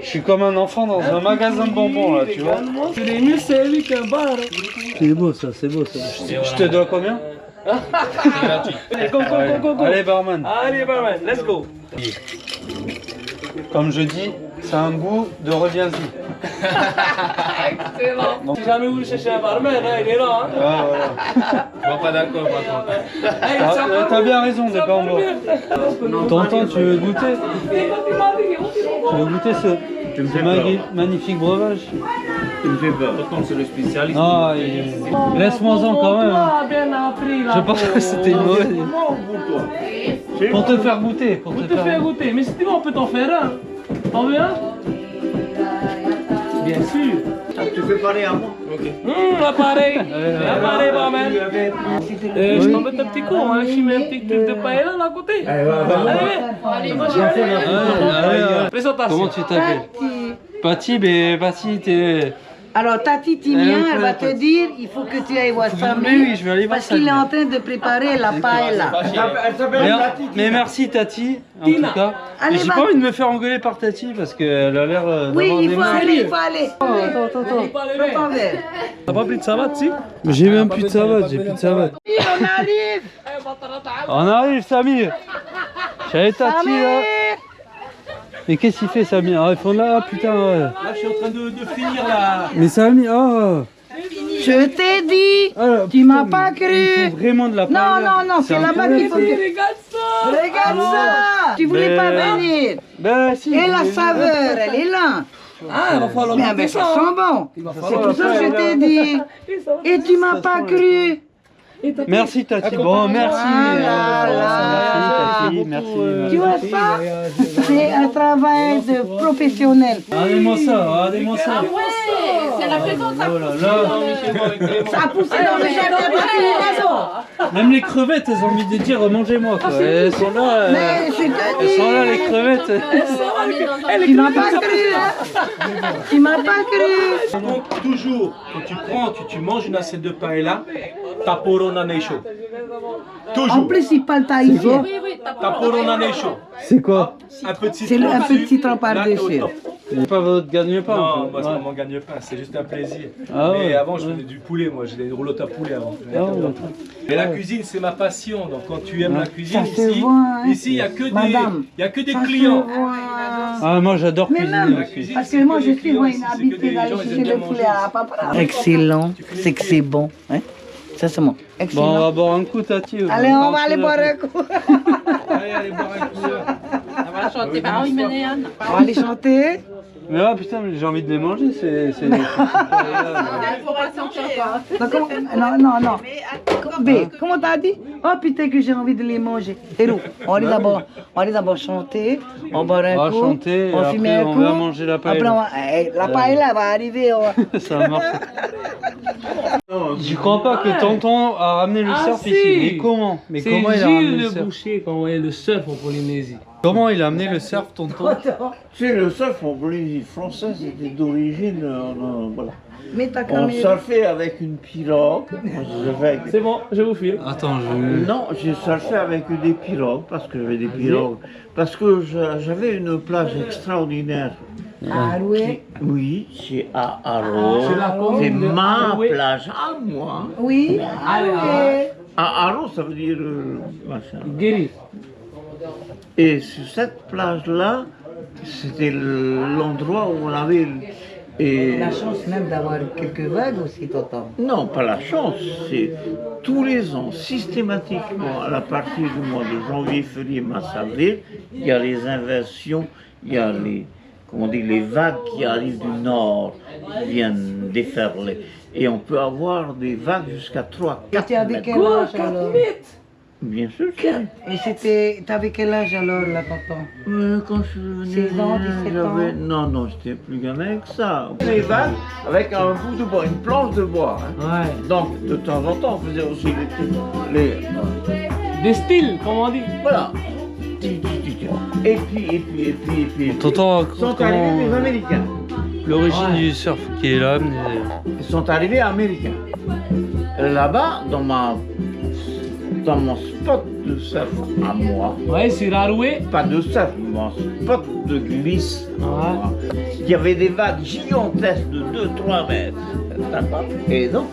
Je suis comme un enfant dans un magasin de bonbons là, tu vois. Tu l'es mieux servi qu'un bar. C'est beau ça, c'est beau ça. Je te dois combien? C'est gratuit. Allez, go. Allez barman. Allez, barman, let's go. Comme je dis, ça a un goût de reviens-y. Excellent. Si jamais vous voulez chercher un barman, hein, il est là. Hein. Ah voilà. Je vois pas d'accord, par contre. Hey, Ah, ça va t'as bien bien. raison de Ça pas en va boire. bien. Tonton, tu veux goûter? Tu veux goûter ce magnifique breuvage? Tu me fais peur. Pourtant, c'est le spécialiste. Ah, laisse-moi-en quand même. hein. Toi, bien appris, là, Je pense que c'était une mauvaise idée. Moi ou pour toi? Pour te faire goûter, pour On te te fait faire. goûter, mais si tu veux, on peut t'en faire un. T'en veux un? Bien sûr. Tu fais pareil à moi. L'appareil, l'appareil, barman. Je t'en mets un petit coup, hein. Je mets un petit truc de paella là à côté. Allez, présentation. Comment tu t'appelles? Pati, mais Pati, t'es... Alors, Tati Timien, elle va te dire, il faut que tu ailles voir Samir, Oui, je vais aller voir parce qu'il est Samir. en train de préparer la paella. Elle s'appelle Tati. Mais merci Tati, en tout cas. Allez, Et j'ai va. pas envie de me faire engueuler par Tati parce qu'elle a l'air Oui, d'avoir il des faut mains. aller, il faut aller. Prends ton verre. T'as pas pris de savate, si? J'ai même plus de savate, j'ai plus de savate. Oui, on arrive. On arrive Samir. J'avais Tati là. Mais qu'est-ce qu'il fait Samir? Ah, ils font là, putain. Ouais. Là, je suis en train de finir la... Mais Samir, oh. Je t'ai dit, Ah, tu m'as pas cru. Vraiment de la Non, paella. non, non, c'est là-bas qu'il faut que... Regarde ça! Regarde ça. Tu voulais pas venir. Ben si. Et la saveur, elle est là. Ah, il va falloir Mais goûter ça ça. sent bon. Il va C'est falloir pour ça que je t'ai dit. Et tu m'as pas cru. Merci Tati. Bon, merci. Voilà. Merci Tati, Tu vois ça? C'est un travail de professionnel. Regardez-moi ça, regardez-moi ça. C'est la maison, ça Oh là là. Ça a poussé dans le jardin de la maison. Même les crevettes, elles ont envie de dire mangez-moi quoi. Elles sont là. Mais je te Elles sont là les dis. crevettes. Tu m'as pas cru. Hein? Tu m'as pas cru. Donc, toujours, quand tu prends, tu manges une assiette de paella, taporona necho. En Toujours. plus, il parle tahitien. Taporona necho. C'est quoi? Un peu de citron. C'est un peu de dessus, citron là, t'es par-dessus. au top. C'est pas votre gagne-pain. Non, moi, c'est pas mon gagne-pain, c'est juste un plaisir. Ah Mais ouais. avant, je faisais du poulet, moi, j'ai des roulottes à poulet avant. Ah ouais. Mais la cuisine, c'est ma passion. Donc, quand tu aimes la cuisine, Ça se ici, voit, hein. ici, il n'y a que Madame, des Ça se clients. voit. Ah moi j'adore Mais cuisiner même, aussi. parce que moi je suis moi, une habituée d'aller chercher le poulet à la papera. Excellent, c'est que c'est bon. Hein? Ça c'est bon. Bon, on Excellent. va boire un coup Tati. Allez, on va aller boire un coup. Allez boire un coup. On va chanter. Bah oui, mais On va aller chanter. Mais là putain, mais j'ai envie de les manger, c'est Il faut pas sentir quoi. Non. B, comment t'as dit? Oh putain que j'ai envie de les manger. Héros, on va d'abord chanter, on boit un On va coup, chanter, on et fume après, un on coup. va manger la paella. Après, la paella va arriver. Ça marche. Je crois pas que tonton a ramené le Ah, surf si. ici. Mais comment? Mais C'est comment il a ramené Gilles le le surf? boucher quand on est le surf en Polynésie. Comment il a amené le surf tonton? Tu sais, le surf en Polynésie française c'était d'origine, voilà. Mets ta On caméra. surfait avec une pirogue. Moi, je surfais avec- C'est bon, je vous file. Attends, je... Non, j'ai surfé avec des pirogues, parce que j'avais des pirogues. Parce que j'avais une plage extraordinaire. Arouet. Oui, c'est à Haro. C'est la commune C'est de ma Arouet. plage à moi. Oui, Arouet. À Haro, ça veut dire machin. Guéri. Et sur cette plage-là, c'était l'endroit où on avait. Et La chance même d'avoir quelques vagues aussi, tonton. non, pas la chance, c'est tous les ans, systématiquement, à la partir du mois de janvier, février, mars, avril, il y a les inversions, il y a les, comment on dit, les vagues qui arrivent du nord, qui viennent déferler. Et on peut avoir des vagues jusqu'à 3, Et 4 tu avais mètres. quel âge alors? Bien sûr. Et t'avais quel âge alors là, tonton? Quand je suis venu, 16 ans, 17 ans. Non, j'étais plus gamin que ça. Les vagues avec un bout de bois, une planche de bois. Hein. Ouais. Donc, de temps en temps, on faisait aussi les Des styles, comme on dit. voilà. Et puis. Tonton, Sont arrivés les Américains. l'origine du surf qui est là. Ils sont arrivés Américains. Là-bas, dans mon spot de surf à moi, Ouais, sur Arouet. pas de surf, mon spot de glisse à moi, il y avait des vagues gigantesques de 2-3 mètres. D'accord. Et donc,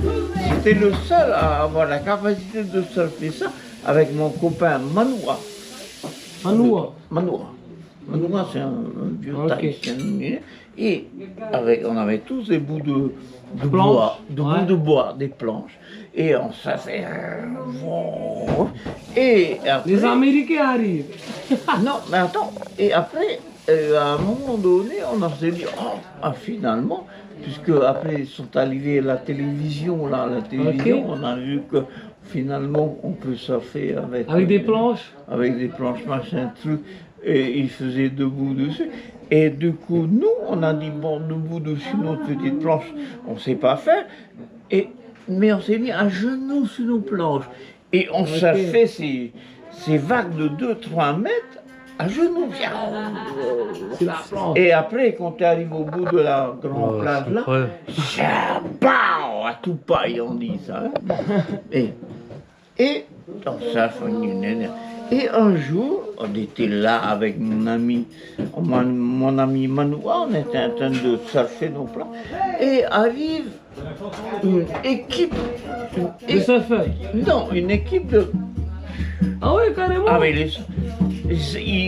c'était le seul à avoir la capacité de surfer ça avec mon copain Manoua. Manoua. Manoua, c'est un vieux Ok. Tahitien. Et on avait tous des bouts de Planches. bois, de bois, des planches. Et on surfait. Et après, Les Américains arrivent. non, mais attends. Et après, à un moment donné, on s'est dit, finalement, puisque après ils sont arrivés la télévision, on a vu que finalement on peut surfer avec Avec des planches. avec des planches, machin, truc. et il faisait debout dessus. Et du coup, nous, on a dit, bon, debout dessus notre petite planche, on ne sait pas faire, mais on s'est mis à genoux sur nos planches. Et on surfait ces vagues de 2-3 mètres à genoux. Et après, quand tu arrives au bout de la grande plage là, à tout paille, on dit ça. Et on surfe, et un jour, on était là avec mon ami Manoua, on était en train de surfer nos plans, et arrive une équipe. De surfeurs? Non, une équipe de. Ah ouais, carrément? Ah, mais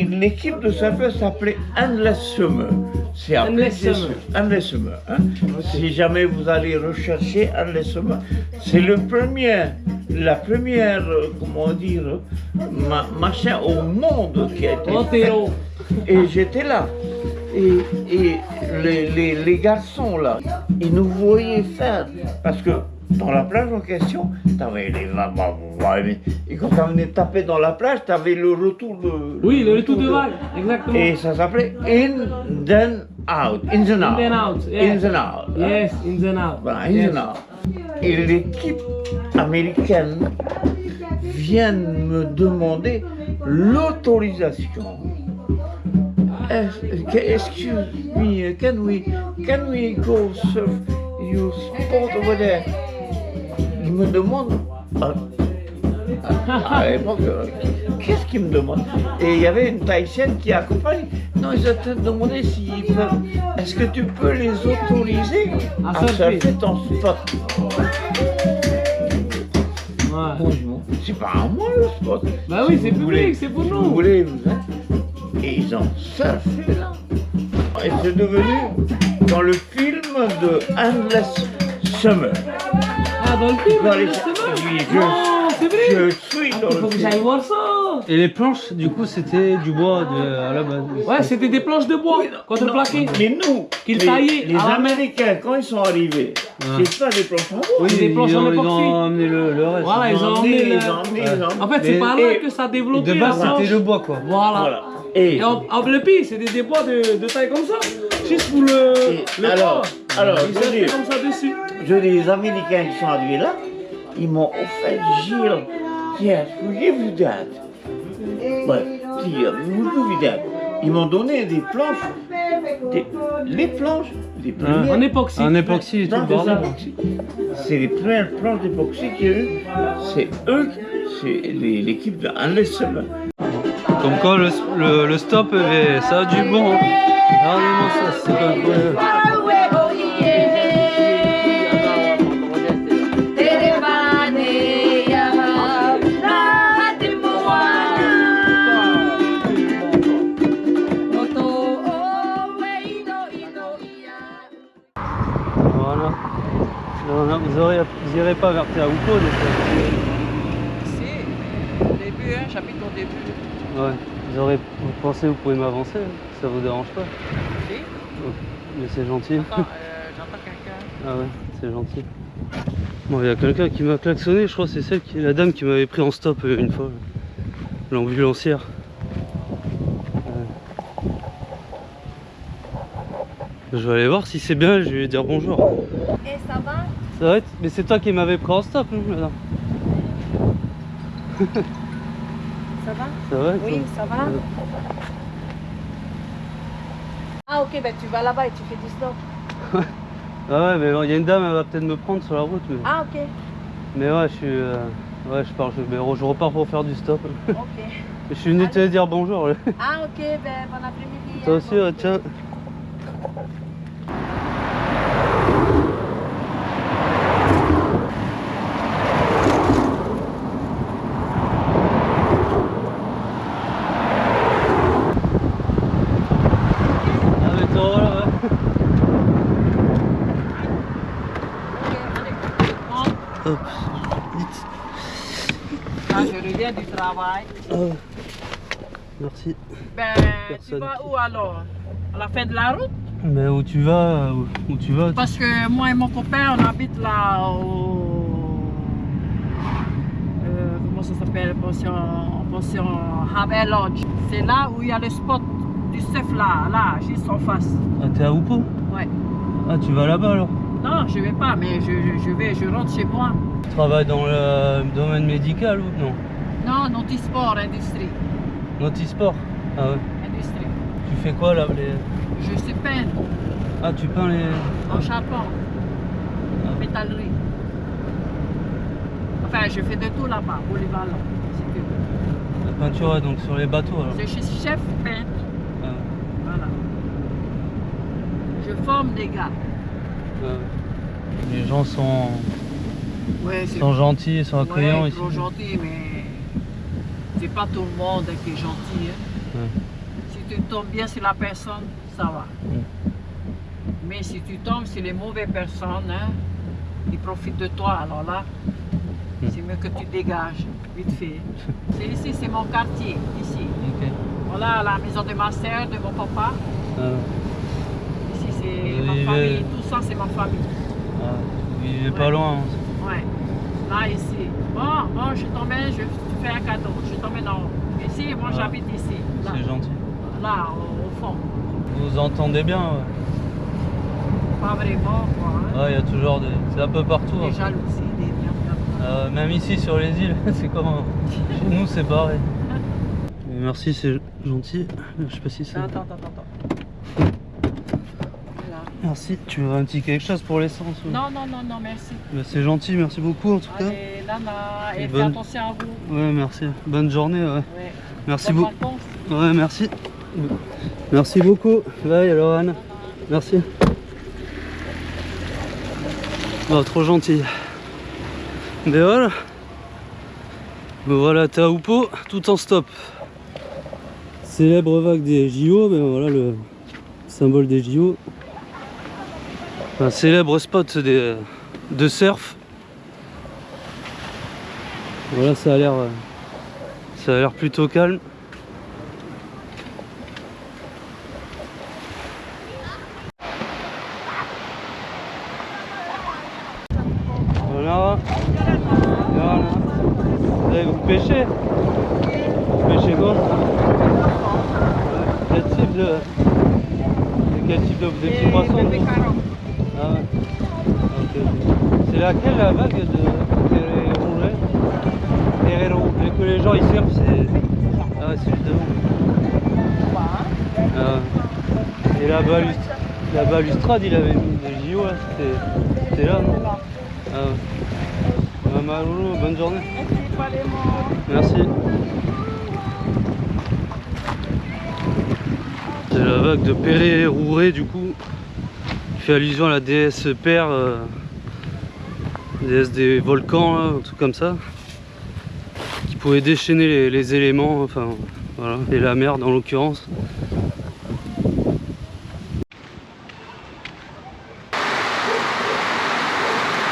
l'équipe de surfeurs s'appelait Endless Summer. C'est Endless Summer. Hein? Si jamais vous allez rechercher Endless Summer, c'est la première, comment dire, machin au monde qui a été fait. Et j'étais là. Et les garçons là, ils nous voyaient faire, parce que dans la plage en question, t'avais les vagues, et quand on venait taper dans la plage, t'avais le retour de... Oui, le retour de vague, exactement. Et ça s'appelait In Then Out. In the Out. In and out, yes. In the Out. Yes, in the out. Voilà, in the out. Et l'équipe américaine vient me demander l'autorisation. Excuse me, can we go surf your spot over there? Il me demande, à l'époque, qu'est-ce qu'il me demande? Et il y avait une Tahitienne qui accompagne. Non, ils ont demandé s'ils peuvent, est-ce que tu peux les autoriser à surfer ton spot? C'est pas à moi le spot. Bah oui, c'est public, c'est pour nous. Vous voulez, et ils ont surfé là. Et c'est devenu dans le film de Endless Summer. Ah, dans le film Endless Summer? Oui, c'est vrai. Je suis dans le film. Faut que j'aille voir ça. Et les planches, du coup, c'était du bois à la base. Ouais, c'était des planches de bois, contreplaquées. Mais nous, les Américains, quand ils sont arrivés, c'est pas des planches en bois. Oui, des planches en époxy. Ils ont amené le reste. Voilà, ils ont emmené En fait, c'est par là que ça a développé. De base, c'était le bois, quoi. Voilà. Et en le pire, c'est des bois de taille comme ça. Juste pour le alors, ils sont comme ça dessus. Les Américains qui sont arrivés là, ils m'ont offert, Gilles, yes, we give you that. But, we give you that. Ils m'ont donné des planches, les planches, les premières. En époxy. En époxy et tout le bordel. C'est les premières planches d'époxy qu'il y a eu. C'est eux, c'est l'équipe de Endless Summer. Comme quoi le stop, ça a du bon. Hein. Regardez-moi ça, c'est pas incroyable. Voilà. Vous irez pas vers Teahupo, des fois. Si, au début, hein, chapitre au début. Ouais, vous pensez, vous pouvez m'avancer, ça vous dérange pas? Si. Mais c'est gentil. Attends, j'entends quelqu'un. Ah ouais, c'est gentil. Bon, il y a quelqu'un qui m'a klaxonné, je crois que c'est la dame qui m'avait pris en stop une fois. L'ambulancière. Je vais aller voir si c'est bien, je vais lui dire bonjour. Et ça va? Ça va être... Mais c'est toi qui m'avais pris en stop, non, madame? Ça va? Ça va? Oui, ça va. Ah ok, ben tu vas là-bas et tu fais du stop. Ah ouais, mais il y a une dame, elle va peut-être me prendre sur la route. Mais... Ah ok. Mais ouais, je pars, je repars pour faire du stop. Ok. Je suis venu te dire bonjour. Ah ok, ben bon après-midi. Toi aussi, ouais, ciao. Hop, vite. Ah, je reviens du travail. Oh. Merci. Ben, tu vas où alors? À la fin de la route? Mais où tu vas? Parce que moi et mon copain, on habite là au... comment ça s'appelle? promotion Havel Lodge. C'est là où il y a le spot du surf là, juste en face. Ah, t'es à Oupo? Ouais. Ah, tu vas là-bas alors? Non, je vais pas, mais je rentre chez moi. Tu travailles dans le domaine médical ou non? Non, Notisport, industrie. Notisport? Ah ouais. Industrie. Tu fais quoi là Je suis peintre. Ah, tu peins les... En charbon. En métallerie. Enfin, je fais de tout là-bas, polyvalent, si tu veux. La peinture, ouais, donc sur les bateaux alors? Je suis chef peintre. Ah. Voilà. Je forme des gars. Les gens sont, Ouais, sont gentils, sont accueillants ouais, ici. trop gentils, mais c'est pas tout le monde qui est gentil. Hein. Ouais. Si tu tombes bien sur la personne, ça va. Mais si tu tombes sur les mauvaises personnes, hein, ils profitent de toi. Alors là, c'est mieux que tu dégages, vite fait. C'est ici, c'est mon quartier, ici. Okay. Voilà la maison de ma soeur, de mon papa. Ici, c'est ma famille. Tout ça, c'est ma famille. Ah, vous vivez pas loin. Hein. Ouais. Là, ici. Bon, je t'emmène, je te fais un cadeau. Je t'emmène en haut. Ici, moi, j'habite ici. C'est gentil. Là, au fond. Vous vous entendez bien? Ouais. Pas vraiment, quoi. Hein. Ouais, il y a toujours des... C'est un peu partout. Des jalousies, des liens. Même ici sur les îles, c'est comme chez nous, c'est pareil. Et merci, c'est gentil. Je sais pas si c'est. Attends. Voilà. Merci. Tu veux un petit quelque chose pour l'essence ou... Non, merci. Bah, c'est gentil, merci beaucoup en tout cas. Allez, Nana, et bonne... fais attention à vous. Ouais, merci. Bonne journée. Ouais. Merci beaucoup. Ouais, merci. Merci beaucoup. Bye, alors Anne. Merci. Oh, trop gentil. Mais voilà. Me voilà à Oupo, tout en stop. Célèbre vague des JO, ben voilà le symbole des JO. Un célèbre spot de surf. Voilà, ça a l'air plutôt calme. Voilà. Vous pêchez? Vous pêchez quoi? Quel type de... Des petits poissons? Ah ouais. Okay. C'est laquelle la vague de Herrero? Que les gens ils surfent, c'est... Ah ouais, c'est juste devant. Ah. Et la balustrade, il avait mis des JO là, c'était là, non? Ah ouais. Maman, bonne journée. Merci. C'est la vague de Perret-Rouret du coup. Il fait allusion à la déesse Père, déesse des volcans, là, un truc comme ça. Qui pouvait déchaîner les éléments, enfin voilà, et la mer dans l'occurrence.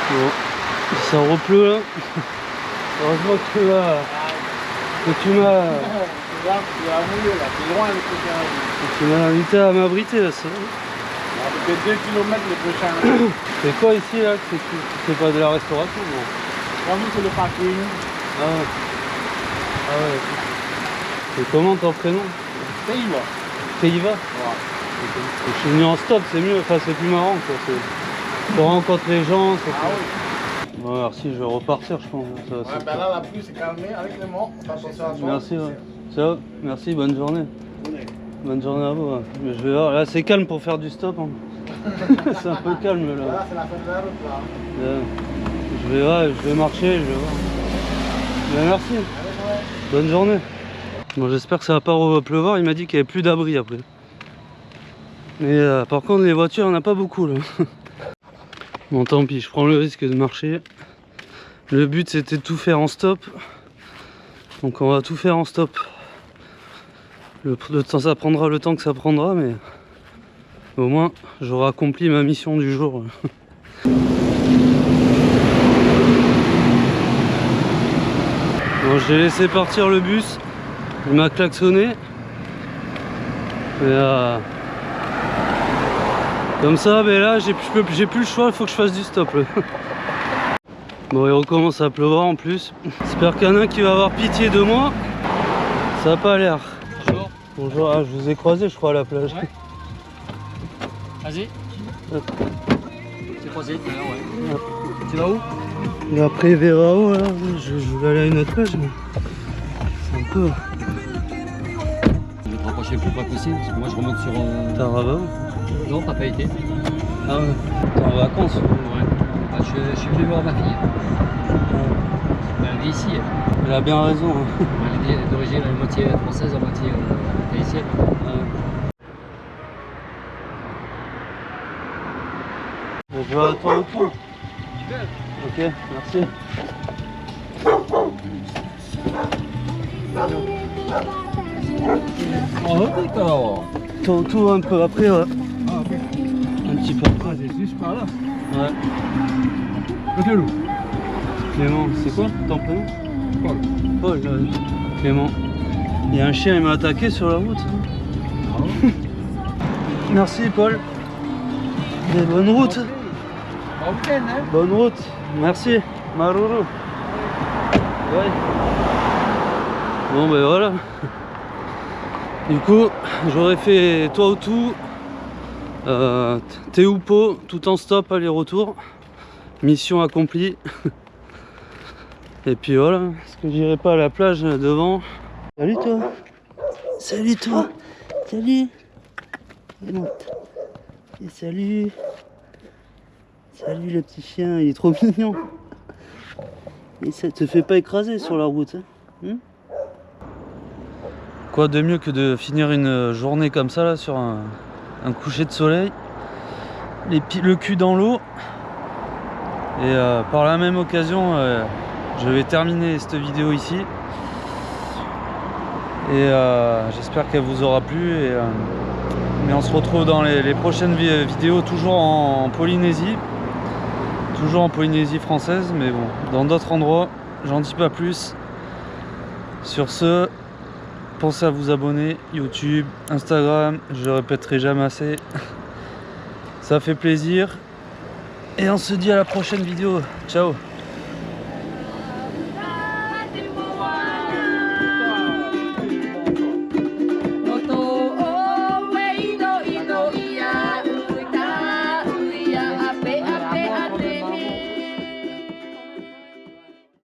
Bon, ça repleut là. Heureusement que tu m'as invité à m'abriter là, ça. Peut-être 2 km les prochains. C'est quoi ici là? C'est pas de la restauration? Pour nous c'est le parking. Ah ouais. Et comment ton prénom? Teiva. Teiva? Ouais. Je suis venu en stop, c'est mieux, enfin c'est plus marrant quoi. Tu rencontres les gens. Ah oui. Bon, merci, je vais repartir je pense. Ben là la pluie s'est calmée avec les mots. Attention à toi. Merci, ouais. Ciao, merci, bonne journée. Bonne journée à vous. Ouais. Je vais voir, là c'est calme pour faire du stop. Hein. C'est un peu calme là. Là c'est la fin de la route là. Je vais marcher, je vais voir. Ben, merci. Bonne journée. Bon, j'espère que ça va pas pleuvoir, il m'a dit qu'il n'y avait plus d'abri après. Mais par contre les voitures, il n'y en a pas beaucoup là. Bon tant pis, je prends le risque de marcher. Le but c'était de tout faire en stop. Donc on va tout faire en stop. Ça prendra le temps que ça prendra, mais au moins j'aurai accompli ma mission du jour. Bon, j'ai laissé partir le bus, il m'a klaxonné. Et comme ça, ben là j'ai plus le choix, il faut que je fasse du stop là. Bon, il recommence à pleuvoir en plus. J'espère qu'il y en a un qui va avoir pitié de moi Ça a pas l'air. Bonjour. Bonjour, ah, je vous ai croisé je crois à la plage. Ouais. Vas-y. C'est croisé tout à l'heure, ouais. Tu vas où? Et après vers où là, je voulais aller à une autre plage mais c'est un peu... Je vais te rapprocher le plus près possible parce que moi je remonte sur... T'as un rabat? Non, t'as pas été. Ah ouais. T'es en vacances? Ouais. Ah, je suis venu voir ma fille. Elle vit ici. Elle a bien raison. Hein. Elle est d'origine à moitié française, à moitié tahitienne. Je vais à toi autour. Super. Ok, merci. Tout un peu après, ouais. Ah, ok. Un petit peu. Ah, c'est juste par là. Ouais. Ok, loup. Clément, c'est quoi ton prénom? Paul. Paul, Clément. Il y a un chien, il m'a attaqué sur la route. Ah ouais. Merci Paul. Et bonne route. Bon week-end, hein. Bonne route. Merci. Maruru. Ouais. Bon ben voilà. Du coup, j'aurais fait Toautou, Teupo, tout en stop, aller-retour. Mission accomplie. Et puis voilà, est-ce que j'irai pas à la plage devant? Salut toi. Salut toi. Salut. Et salut. Salut le petit chien, il est trop mignon. Et ça te fait pas écraser sur la route. Hein? Quoi de mieux que de finir une journée comme ça là sur un coucher de soleil, le cul dans l'eau. Et par la même occasion, je vais terminer cette vidéo ici. Et j'espère qu'elle vous aura plu. Mais on se retrouve dans les prochaines vidéos, toujours en Polynésie. Toujours en Polynésie française, mais bon, dans d'autres endroits. J'en dis pas plus. Sur ce, pensez à vous abonner, YouTube, Instagram, je le répéterai jamais assez. Ça fait plaisir. Et on se dit à la prochaine vidéo. Ciao.